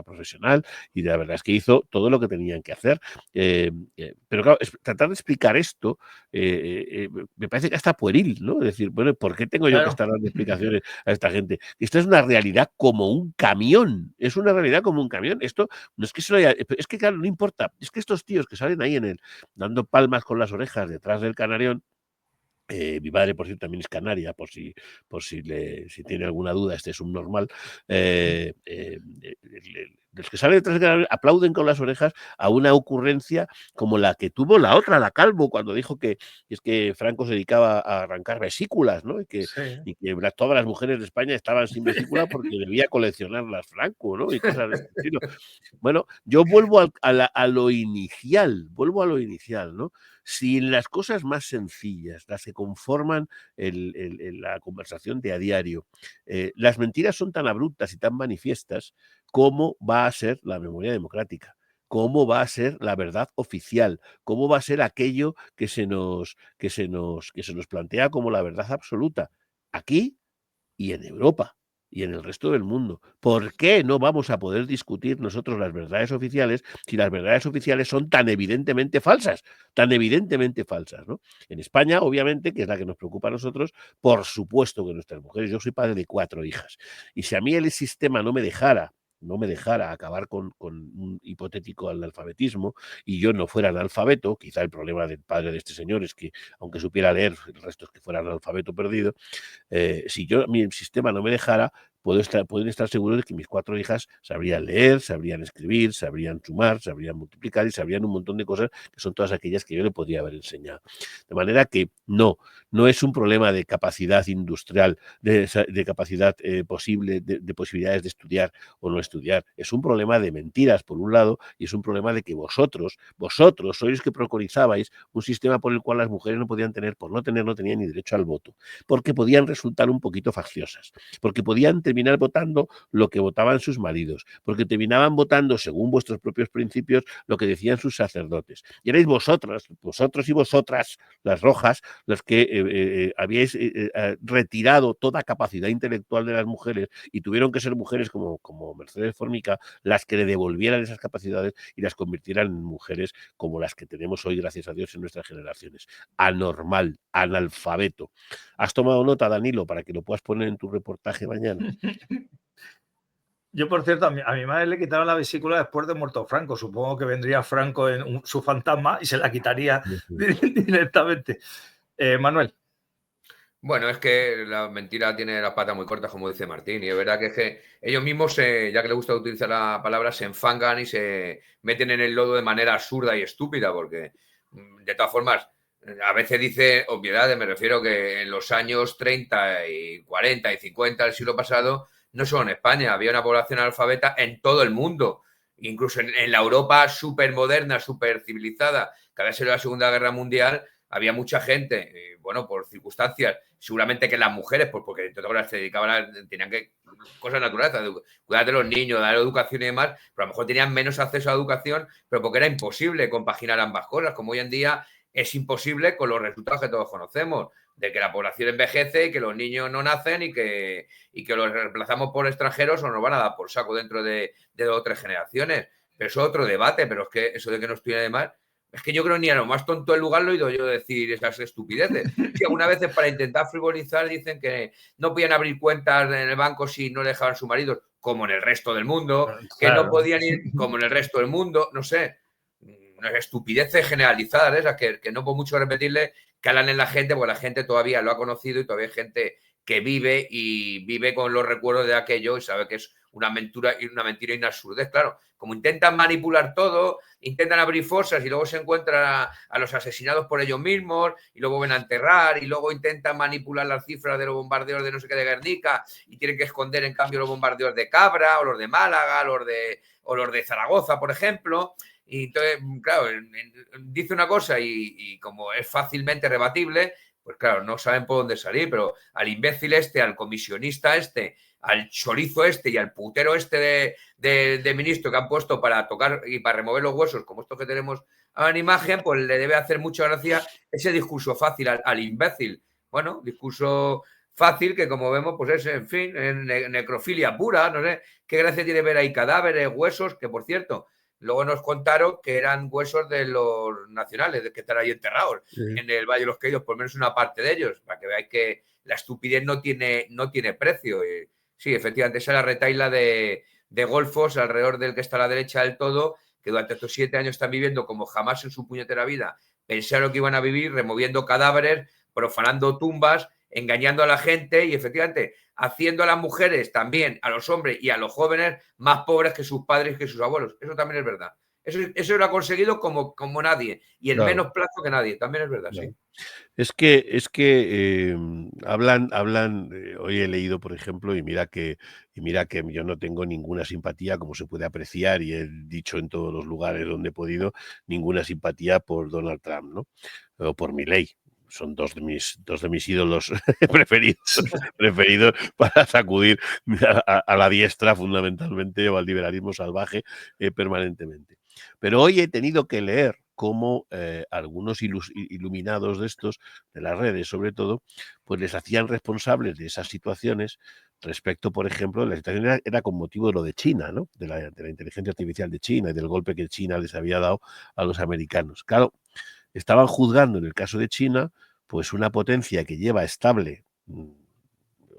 Speaker 3: profesional, y la verdad es que hizo todo lo que tenían que hacer. Pero claro, tratar de explicar esto me parece que hasta pueril, ¿no? Es decir, bueno, ¿por qué tengo yo que estar dando explicaciones a esta gente? Esto es una realidad como un camión, es una realidad como un camión. Esto no es que se lo haya, es que claro, no importa, es que estos tíos que salen ahí dando palmas con las orejas detrás del Canarión. Mi madre, por cierto, también es canaria, por si tiene alguna duda, este es un normal. Los que salen detrás del Canarión aplauden con las orejas a una ocurrencia como la que tuvo la otra, la Calvo, cuando dijo que es que Franco se dedicaba a arrancar vesículas, ¿no? Y que todas las mujeres de España estaban sin vesícula porque debía coleccionarlas Franco, ¿no? Y cosas de ese estilo. Bueno, yo vuelvo a lo inicial, ¿no? Si en las cosas más sencillas, las que conforman la conversación de a diario, las mentiras son tan abruptas y tan manifiestas, ¿cómo va a ser la memoria democrática? ¿Cómo va a ser la verdad oficial? ¿Cómo va a ser aquello que se nos plantea como la verdad absoluta? Aquí y en Europa y en el resto del mundo. ¿Por qué no vamos a poder discutir nosotros las verdades oficiales si las verdades oficiales son tan evidentemente falsas? Tan evidentemente falsas, ¿no? En España, obviamente, que es la que nos preocupa a nosotros, por supuesto que nuestras mujeres, yo soy padre de 4 hijas, y si a mí el sistema no me dejara acabar con un hipotético analfabetismo y yo no fuera analfabeto, quizá el problema del padre de este señor es que, aunque supiera leer, el resto es que fuera analfabeto perdido. Si mi sistema no me dejara, pueden estar seguros de que mis 4 hijas sabrían leer, sabrían escribir, sabrían sumar, sabrían multiplicar y sabrían un montón de cosas que son todas aquellas que yo le podría haber enseñado. De manera que no es un problema de capacidad industrial, de capacidad posible, de posibilidades de estudiar o no estudiar. Es un problema de mentiras, por un lado, y es un problema de que vosotros sois los que preconizabais un sistema por el cual las mujeres no podían tener, por no tenían ni derecho al voto, porque podían resultar un poquito facciosas, porque podían terminar votando lo que votaban sus maridos, porque terminaban votando, según vuestros propios principios, lo que decían sus sacerdotes. Y erais vosotros y vosotras, las rojas, los que habíais retirado toda capacidad intelectual de las mujeres y tuvieron que ser mujeres como Mercedes Formica las que le devolvieran esas capacidades y las convirtieran en mujeres como las que tenemos hoy, gracias a Dios, en nuestras generaciones. Anormal, analfabeto. ¿Has tomado nota, Danilo, para que lo puedas poner en tu reportaje mañana?
Speaker 1: Yo, por cierto, a mi madre le quitaron la vesícula después de muerto Franco. Supongo que vendría Franco en su fantasma y se la quitaría directamente. Manuel.
Speaker 2: Bueno, es que la mentira tiene las patas muy cortas, como dice Martín, y es verdad que es que ellos mismos, ya que les gusta utilizar la palabra, se enfangan y se meten en el lodo de manera absurda y estúpida, porque de todas formas, a veces dice obviedades, me refiero que en los años 30 y 40 y 50 del siglo pasado, no solo en España, había una población analfabeta en todo el mundo, incluso en la Europa súper moderna, súper civilizada, que había sido la Segunda Guerra Mundial. había mucha gente, bueno, por circunstancias, seguramente que las mujeres, pues porque entre otras cosas se dedicaban tenían que, cosas naturales, cuidar de los niños, dar educación y demás, pero a lo mejor tenían menos acceso a educación, pero porque era imposible compaginar ambas cosas, como hoy en día es imposible con los resultados que todos conocemos, de que la población envejece y que los niños no nacen y que los reemplazamos por extranjeros o nos van a dar por saco dentro de 2 o 3 generaciones. Pero eso es otro debate, pero es que eso de que no estudian además, es que yo creo ni a lo más tonto del lugar lo he oído yo decir esas estupideces. Que algunas veces para intentar frivolizar dicen que no podían abrir cuentas en el banco si no dejaban sus maridos, como en el resto del mundo, que no podían ir como en el resto del mundo, no sé, unas estupideces generalizadas esas que no puedo mucho repetirle, calan en la gente, porque la gente todavía lo ha conocido y todavía hay gente que vive con los recuerdos de aquello y sabe que es una mentira y una absurdez, claro. Como intentan manipular todo, intentan abrir fosas y luego se encuentran a los asesinados por ellos mismos y luego ven a enterrar y luego intentan manipular las cifras de los bombardeos de no sé qué de Guernica y tienen que esconder en cambio los bombardeos de Cabra o los de Málaga o los de Zaragoza, por ejemplo. Y entonces, claro, dice una cosa y como es fácilmente rebatible, pues claro, no saben por dónde salir, pero al imbécil este, al comisionista este, al chorizo este y al putero este de ministro que han puesto para tocar y para remover los huesos, como estos que tenemos en imagen, pues le debe hacer mucha gracia ese discurso fácil al imbécil. Bueno, discurso fácil que como vemos, pues es, en fin, necrofilia pura, no sé, qué gracia tiene ver ahí cadáveres, huesos, que por cierto, luego nos contaron que eran huesos de los nacionales, de que están ahí enterrados en el Valle de los Caídos, por lo menos una parte de ellos, para que veáis que la estupidez no tiene precio. Sí, efectivamente, esa es la retaila de golfos alrededor del que está a la derecha del todo, que durante estos 7 años están viviendo como jamás en su puñetera vida pensaron que iban a vivir, removiendo cadáveres, profanando tumbas, engañando a la gente y efectivamente haciendo a las mujeres también, a los hombres y a los jóvenes más pobres que sus padres y que sus abuelos. Eso también es verdad. Eso lo ha conseguido como nadie y en menos plazo que nadie. También es verdad, sí.
Speaker 3: Es que hablan, hoy he leído, por ejemplo, y mira que yo no tengo ninguna simpatía, como se puede apreciar, y he dicho en todos los lugares donde he podido, ninguna simpatía por Donald Trump, ¿no? O por Milei. Son dos de mis ídolos preferidos para sacudir a la diestra, fundamentalmente, o al liberalismo salvaje, permanentemente. Pero hoy he tenido que leer cómo algunos iluminados de estos, de las redes sobre todo, pues les hacían responsables de esas situaciones respecto, por ejemplo, la situación era con motivo de lo de China, ¿no? De la inteligencia artificial de China y del golpe que China les había dado a los americanos. Claro, estaban juzgando en el caso de China, pues una potencia que lleva estable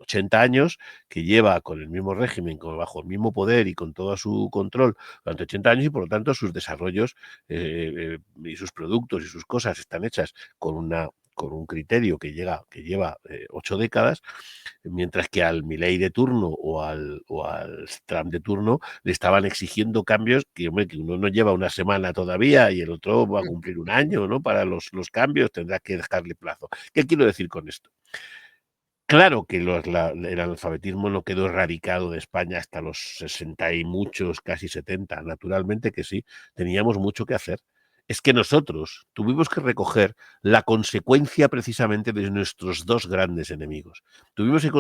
Speaker 3: 80 años, que lleva con el mismo régimen, bajo el mismo poder y con todo su control durante 80 años y por lo tanto sus desarrollos y sus productos y sus cosas están hechas con un criterio que lleva 8 décadas, mientras que al Milei de turno o al Trump de turno le estaban exigiendo cambios que, hombre, que uno no lleva una semana todavía y el otro va a cumplir un año, ¿no? Para los cambios tendrá que dejarle plazo. ¿Qué quiero decir con esto? Claro que el analfabetismo no quedó erradicado de España hasta los 60 y muchos, casi 70. Naturalmente que sí, teníamos mucho que hacer. Es que nosotros tuvimos que recoger la consecuencia precisamente de nuestros 2 grandes enemigos. Tuvimos que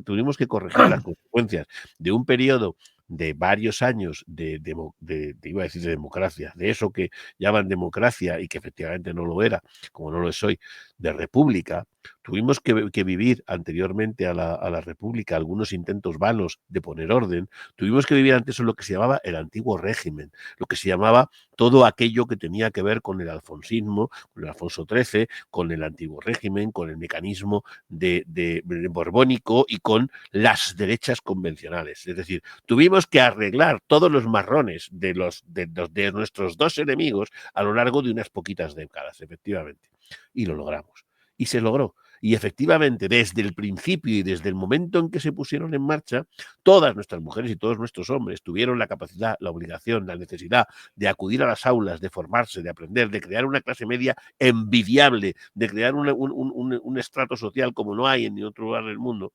Speaker 3: tuvimos que corregir las consecuencias de un periodo de varios años iba a decir de democracia, de eso que llaman democracia y que efectivamente no lo era, como no lo soy, de república. Tuvimos que vivir anteriormente a la república algunos intentos vanos de poner orden. Tuvimos que vivir antes lo que se llamaba el antiguo régimen, lo que se llamaba todo aquello que tenía que ver con el alfonsismo, con el Alfonso XIII, con el antiguo régimen, con el mecanismo de borbónico y con las derechas convencionales. Es decir, tuvimos que arreglar todos los marrones de nuestros 2 enemigos a lo largo de unas poquitas décadas, efectivamente. Y lo logramos. Y se logró. Y efectivamente, desde el principio y desde el momento en que se pusieron en marcha, todas nuestras mujeres y todos nuestros hombres tuvieron la capacidad, la obligación, la necesidad de acudir a las aulas, de formarse, de aprender, de crear una clase media envidiable, de crear un estrato social como no hay en ningún otro lugar del mundo.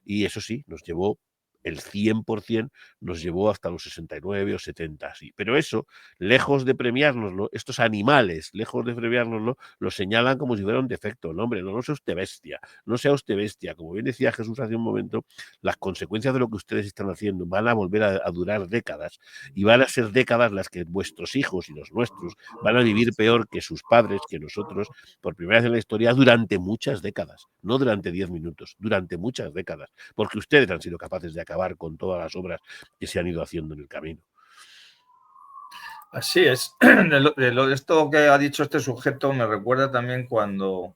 Speaker 3: Y eso sí, nos llevó el 100% nos llevó hasta los 69 o 70, así. Pero eso, lejos de premiárnoslo, estos animales, lejos de premiárnoslo, lo señalan como si fuera un defecto. No, hombre, no sea usted bestia, no sea usted bestia. Como bien decía Jesús hace un momento, las consecuencias de lo que ustedes están haciendo van a volver a durar décadas, y van a ser décadas las que vuestros hijos y los nuestros van a vivir peor que sus padres, que nosotros, por primera vez en la historia, durante muchas décadas, no durante 10 minutos, durante muchas décadas, porque ustedes han sido capaces de acabar con todas las obras que se han ido haciendo en el camino.
Speaker 1: Así es. Esto que ha dicho este sujeto me recuerda también cuando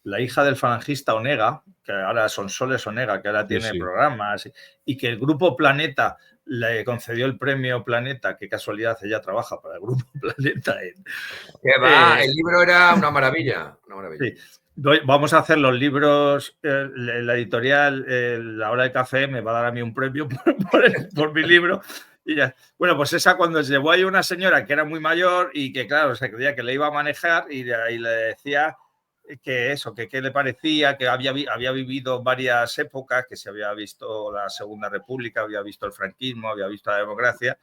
Speaker 1: la hija del falangista Onega, que ahora Sonsoles Onega, que ahora tiene programas, y que el Grupo Planeta le concedió el premio Planeta, qué casualidad, ella trabaja para el Grupo Planeta.
Speaker 2: El libro era una maravilla. Una maravilla.
Speaker 1: Sí. Vamos a hacer los libros, la editorial La Hora del Café me va a dar a mí un premio por mi libro. Y ya. Bueno, pues esa cuando se llevó ahí una señora que era muy mayor y que, claro, se creía que le iba a manejar y le decía que eso, que qué le parecía, que había vivido varias épocas, que se había visto la Segunda República, había visto el franquismo, había visto la democracia,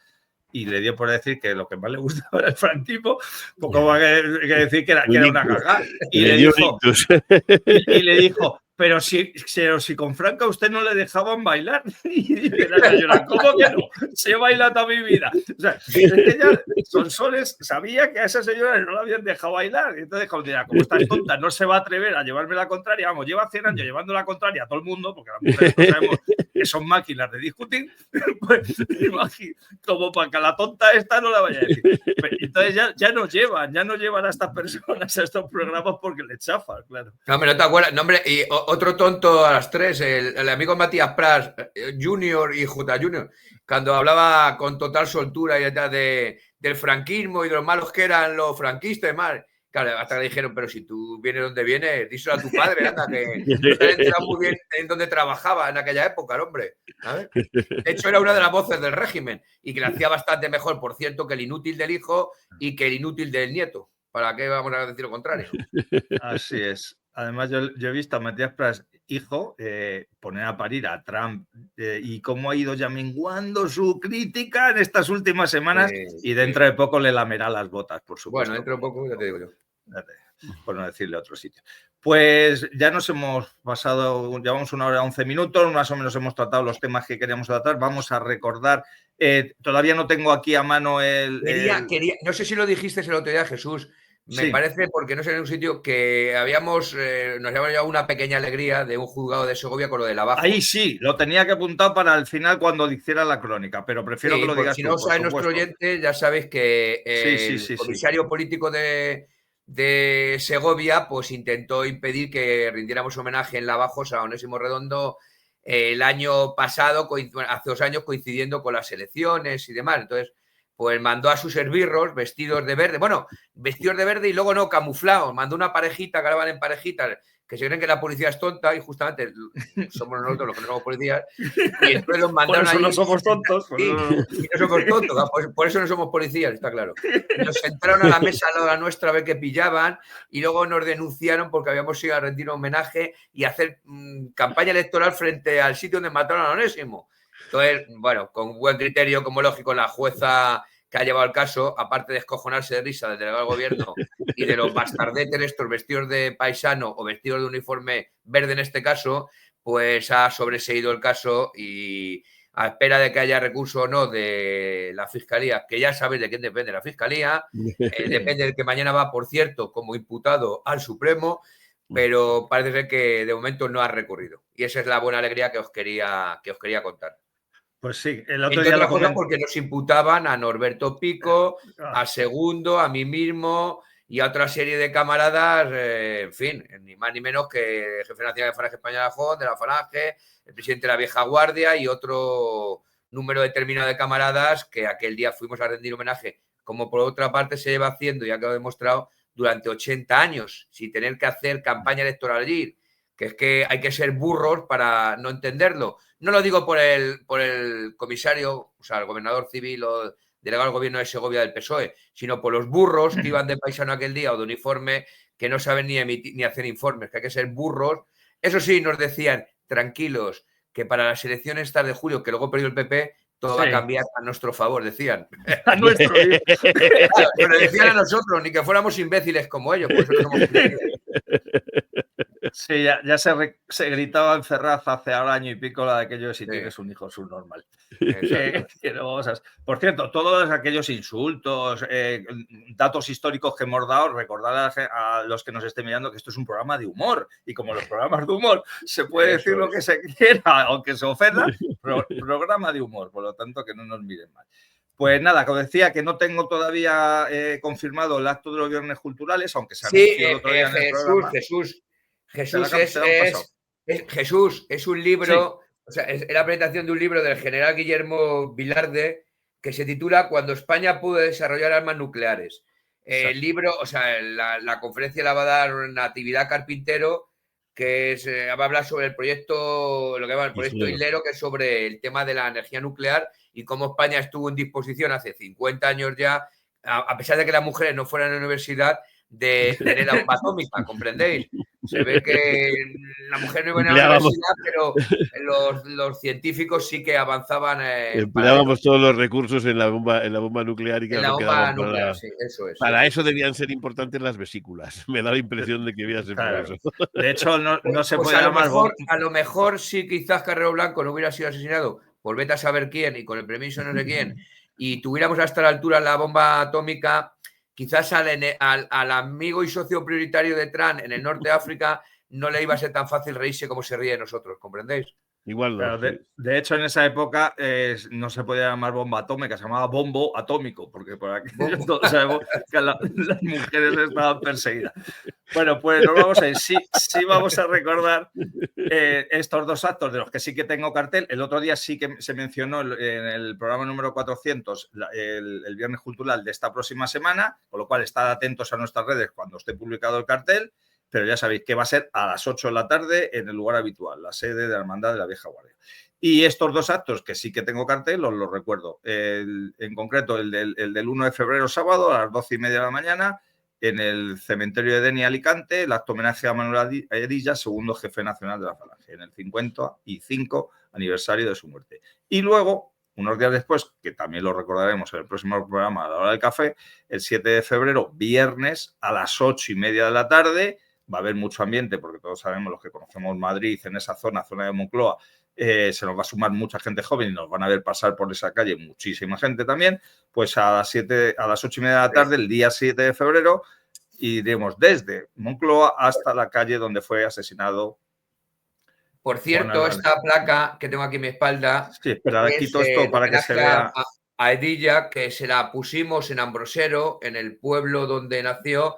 Speaker 1: y le dio por decir que lo que más le gustaba era el franquismo, pues como que decir que era una cagada. Y le dijo, pero si con Franco a usted no le dejaban bailar. Y dice la señora, ¿cómo que no? Se he bailado toda mi vida. O sea, es que ya Sonsoles sabía que a esa señora no la habían dejado bailar. Y entonces, como estás tonta, no se va a atrever a llevarme la contraria. Vamos, lleva 100 años llevando la contraria a todo el mundo, porque las mujeres no sabemos que son máquinas de discutir. Pues, como para que a la tonta esta no la vaya a decir. Pero, entonces ya no llevan a estas personas a estos programas porque le chafan, claro.
Speaker 2: No, hombre, no te acuerdas. No, hombre, y otro tonto a las 3, el amigo Matías Prats Junior y J. Junior, cuando hablaba con total soltura y del franquismo y de los malos que eran los franquistas y más. Claro, hasta que dijeron, pero si tú vienes donde vienes, díselo a tu padre, anda, que no te has enterado muy bien en dónde trabajaba en aquella época, el hombre. ¿Sabes? De hecho, era una de las voces del régimen y que le hacía bastante mejor, por cierto, que el inútil del hijo y que el inútil del nieto. ¿Para qué vamos a decir lo contrario?
Speaker 1: Así es. Además, yo he visto a Matías Prats, hijo, poner a parir a Trump y cómo ha ido ya menguando su crítica en estas últimas semanas, y dentro de poco le lamerá las botas, por supuesto.
Speaker 2: Bueno, dentro de poco, ya te digo yo.
Speaker 1: Por no decirle otro sitio. Pues ya nos hemos pasado, llevamos 1 hora 11 minutos, más o menos hemos tratado los temas que queríamos tratar. Vamos a recordar, todavía no tengo aquí a mano
Speaker 2: no sé si lo dijiste el otro día, Jesús. Me parece, porque no sé, en un sitio que nos habíamos llevado una pequeña alegría de un juzgado de Segovia con lo de Navajo.
Speaker 1: Ahí sí, lo tenía que apuntar para el final cuando hiciera la crónica, pero prefiero que lo digas
Speaker 2: si no sabe nuestro oyente, ya sabéis que el comisario político de Segovia pues intentó impedir que rindiéramos homenaje en Navajos a Onésimo Redondo el año pasado, hace 2 años, coincidiendo con las elecciones y demás. Entonces, pues mandó a sus esbirros vestidos de verde, vestidos de verde y luego no, camuflados, mandó una parejita, que ahora van en parejitas, que se creen que la policía es tonta y justamente somos nosotros los que no somos policías, y entonces los mandaron
Speaker 1: por eso no somos tontos.
Speaker 2: Y no somos tontos, por eso no somos policías, está claro. Nos sentaron a la mesa al lado de la nuestra a ver qué pillaban y luego nos denunciaron porque habíamos ido a rendir homenaje y hacer campaña electoral frente al sitio donde mataron a Onésimo. Entonces, bueno, con buen criterio, como lógico, la jueza que ha llevado el caso, aparte de escojonarse de risa del delegado del gobierno y de los bastardetes estos vestidos de paisano o vestidos de uniforme verde en este caso, pues ha sobreseído el caso y a espera de que haya recurso o no de la Fiscalía, que ya sabéis de quién depende la Fiscalía, depende del que mañana va, por cierto, como imputado al Supremo, pero parece ser que de momento no ha recurrido. Y esa es la buena alegría que os quería contar.
Speaker 1: Pues sí, el otro día
Speaker 2: lo comenté porque nos imputaban a Norberto Pico, a Segundo, a mí mismo y a otra serie de camaradas, en fin, ni más ni menos que el jefe nacional de Falange Española de la Falange, el presidente de la Vieja Guardia y otro número determinado de camaradas que aquel día fuimos a rendir homenaje, como por otra parte se lleva haciendo, y ha quedado demostrado, durante 80 años, sin tener que hacer campaña electoral allí, que es que hay que ser burros para no entenderlo. No lo digo por el comisario, o sea, el gobernador civil o delegado del gobierno de Segovia del PSOE, sino por los burros que iban de paisano aquel día o de uniforme, que no saben ni hacer informes, que hay que ser burros. Eso sí, nos decían, tranquilos, que para las elecciones estas de julio, que luego perdió el PP, todo va a cambiar a nuestro favor, decían.
Speaker 1: A nuestro
Speaker 2: Claro, pero decían a nosotros, ni que fuéramos imbéciles como ellos, por eso no somos
Speaker 1: Sí, ya se gritaba en Ferraz hace ahora año y pico la de aquello de si tienes un hijo subnormal. Que no vamos a... Por cierto, todos aquellos insultos, datos históricos que hemos dado, recordad a los que nos estén mirando que esto es un programa de humor y como los programas de humor se puede decir lo que se quiera, aunque se ofenda, programa de humor, por lo tanto que no nos miren mal. Pues nada, como decía, que no tengo todavía confirmado el acto de los viernes culturales, aunque se anunció el otro día en el programa.
Speaker 2: Jesús es un libro, o sea, es la presentación de un libro del general Guillermo Vilarde que se titula Cuando España pudo desarrollar armas nucleares. El libro, o sea, la conferencia la va a dar Natividad Carpintero, que va a hablar sobre el proyecto, lo que llama el proyecto Hilero, que es sobre el tema de la energía nuclear y cómo España estuvo en disposición hace 50 años ya, a pesar de que las mujeres no fueran a la universidad, de tener la bomba atómica, ¿comprendéis? Se ve que la mujer no iba a la universidad, pero los científicos sí que avanzaban.
Speaker 3: Empleábamos todos los recursos en la bomba nuclear y que
Speaker 2: sí, eso es.
Speaker 3: Para eso debían ser importantes las vesículas. Me da la impresión de que debía ser por eso.
Speaker 1: De hecho, no se puede
Speaker 2: llamar. A lo mejor sí, quizás Carrero Blanco no hubiera sido asesinado por vete a saber quién y con el permiso no sé quién, y tuviéramos hasta la altura la bomba atómica. Quizás al amigo y socio prioritario de Trump en el norte de África no le iba a ser tan fácil reírse como se ríe de nosotros, ¿comprendéis?
Speaker 3: Igual no.
Speaker 1: De hecho, en esa época no se podía llamar bomba atómica, se llamaba bombo atómico, porque por aquí todos sabemos que las mujeres estaban perseguidas. Bueno, pues nos vamos a ir. Sí vamos a recordar estos dos actos de los que sí que tengo cartel. El otro día sí que se mencionó en el programa número 400 el Viernes Cultural de esta próxima semana, con lo cual estad atentos a nuestras redes cuando esté publicado el cartel. Pero ya sabéis que va a ser a las 8 de la tarde en el lugar habitual, la sede de la Hermandad de la Vieja Guardia. Y estos dos actos que sí que tengo cartel, os los recuerdo. En concreto, el del 1 de febrero, sábado, a las 12:30 de la mañana, en el cementerio de Denia, Alicante, el acto homenaje a Manuel Edilla, segundo jefe nacional de la Falange, en el 55 aniversario de su muerte. Y luego, unos días después, que también lo recordaremos en el próximo programa a la hora del café, el 7 de febrero, viernes, a las 8:30 de la tarde, va a haber mucho ambiente porque todos sabemos, los que conocemos Madrid, en esa zona de Moncloa, se nos va a sumar mucha gente joven y nos van a ver pasar por esa calle muchísima gente también. Pues a las 8:30 de la tarde, el día 7 de febrero, iremos desde Moncloa hasta la calle donde fue asesinado.
Speaker 2: Por cierto, esta placa que tengo aquí en mi espalda.
Speaker 1: Sí, espera, quito esto para que se vea.
Speaker 2: A Edilla, que se la pusimos en Ambrosero, en el pueblo donde nació,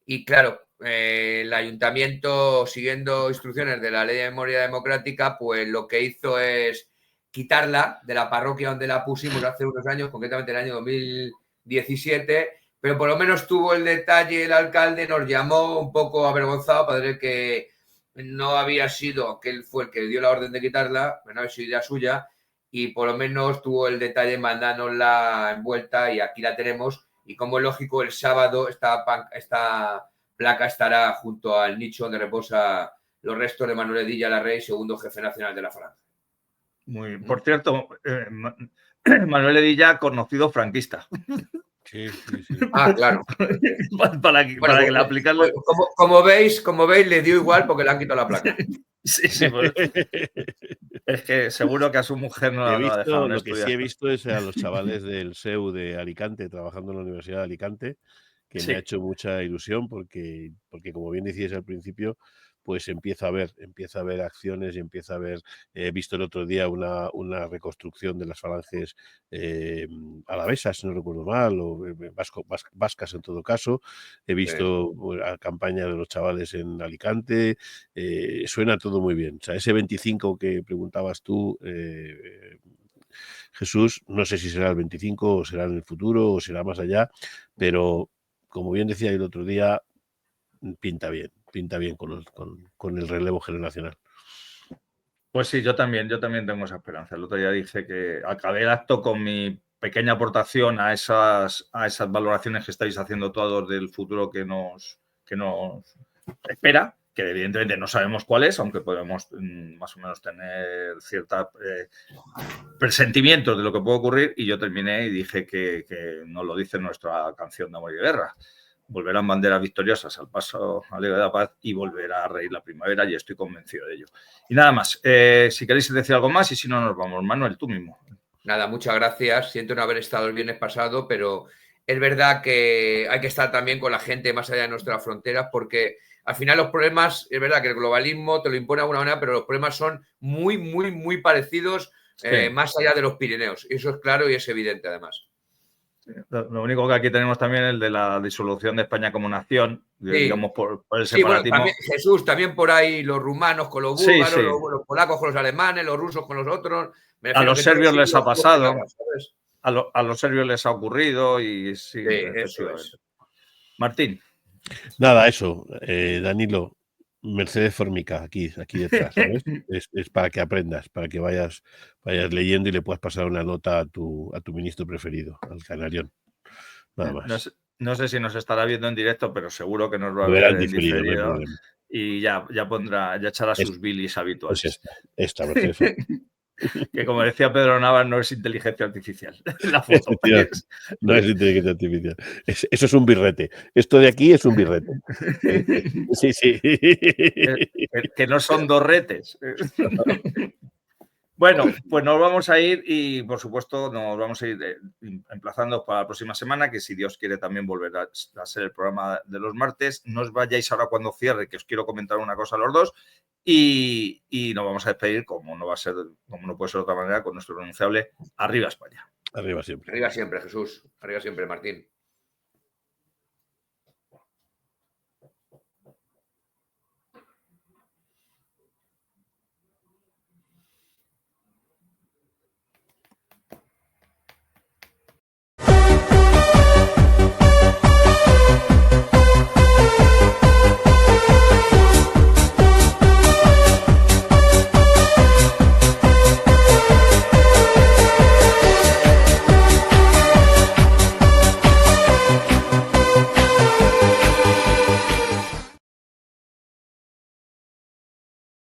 Speaker 2: y claro, el ayuntamiento, siguiendo instrucciones de la Ley de Memoria Democrática, pues lo que hizo es quitarla de la parroquia donde la pusimos hace unos años, concretamente en el año 2017, pero por lo menos tuvo el detalle, el alcalde nos llamó un poco avergonzado para decir que no había sido, que él fue el que dio la orden de quitarla, no había sido idea suya, y por lo menos tuvo el detalle de mandárnosla envuelta y aquí la tenemos. Y como es lógico, el sábado esta placa estará junto al nicho donde reposa los restos de Manuel Edilla Larrey, segundo jefe nacional de la Falange.
Speaker 1: Muy, por cierto, Manuel Edilla, conocido franquista.
Speaker 3: Sí.
Speaker 2: Ah, claro.
Speaker 1: para que le aplicarle.
Speaker 2: Como veis, le dio igual porque le han quitado la placa.
Speaker 1: Sí, pues, es que seguro que a su mujer no la ha dejado.
Speaker 3: Lo que sí he visto es a los chavales del SEU de Alicante, trabajando en la Universidad de Alicante, que me ha hecho mucha ilusión porque como bien decíais al principio, pues empieza a haber acciones y empieza a haber, he visto el otro día una reconstrucción de las falanges alavesas, si no recuerdo mal, o vascas en todo caso. He visto la campaña de los chavales en Alicante, suena todo muy bien. O sea, ese 25 que preguntabas tú, Jesús, no sé si será el 25 o será en el futuro o será más allá, pero como bien decía el otro día, pinta bien con el relevo generacional.
Speaker 1: Pues sí, yo también tengo esa esperanza. El otro día dije que acabé el acto con mi pequeña aportación a esas valoraciones que estáis haciendo todos del futuro que nos espera, que evidentemente no sabemos cuál es, aunque podemos más o menos tener cierta presentimientos de lo que puede ocurrir, y yo terminé y dije que nos lo dice nuestra canción de amor y guerra. Volverán banderas victoriosas al paso alegre de la paz y volverá a reír la primavera, y estoy convencido de ello. Y nada más, si queréis decir algo más, y si no nos vamos. Manuel, tú mismo.
Speaker 2: Nada, muchas gracias. Siento no haber estado el viernes pasado, pero es verdad que hay que estar también con la gente más allá de nuestras fronteras, porque al final los problemas, es verdad que el globalismo te lo impone de alguna manera, pero los problemas son muy, muy, muy parecidos, sí, más allá de los Pirineos. Eso es claro y es evidente, además.
Speaker 1: Lo único que aquí tenemos también es el de la disolución de España como nación, sí, digamos, por el separatismo. Sí, bueno,
Speaker 2: también, Jesús, también por ahí los rumanos con los búlgaros, sí, sí. Los polacos con los alemanes, los rusos con los otros.
Speaker 1: A los serbios les ha pasado, a los serbios les ha ocurrido y sí,
Speaker 2: eso es.
Speaker 1: Martín.
Speaker 3: Nada, eso, Danilo, Mercedes Formica, aquí detrás, ¿sabes? es para que aprendas, para que vayas leyendo y le puedas pasar una nota a tu ministro preferido, al Canarión. Nada más.
Speaker 1: No sé si nos estará viendo en directo, pero seguro que nos va a ver en diferido, y ya echará sus bilis habituales.
Speaker 3: Pues esta Mercedes Formica.
Speaker 1: Que, como decía Pedro Navas, no es inteligencia artificial. La foto
Speaker 3: no es inteligencia artificial. Eso es un birrete. Esto de aquí es un birrete. Sí, sí.
Speaker 1: Que no son dos retes. Bueno, pues nos vamos a ir y, por supuesto, nos vamos a ir emplazando para la próxima semana, que si Dios quiere también volverá a ser el programa de los martes. No os vayáis ahora cuando cierre, que os quiero comentar una cosa a los dos, y nos vamos a despedir, como no puede ser de otra manera, con nuestro pronunciable Arriba España.
Speaker 3: Arriba siempre.
Speaker 2: Arriba siempre, Jesús. Arriba siempre, Martín.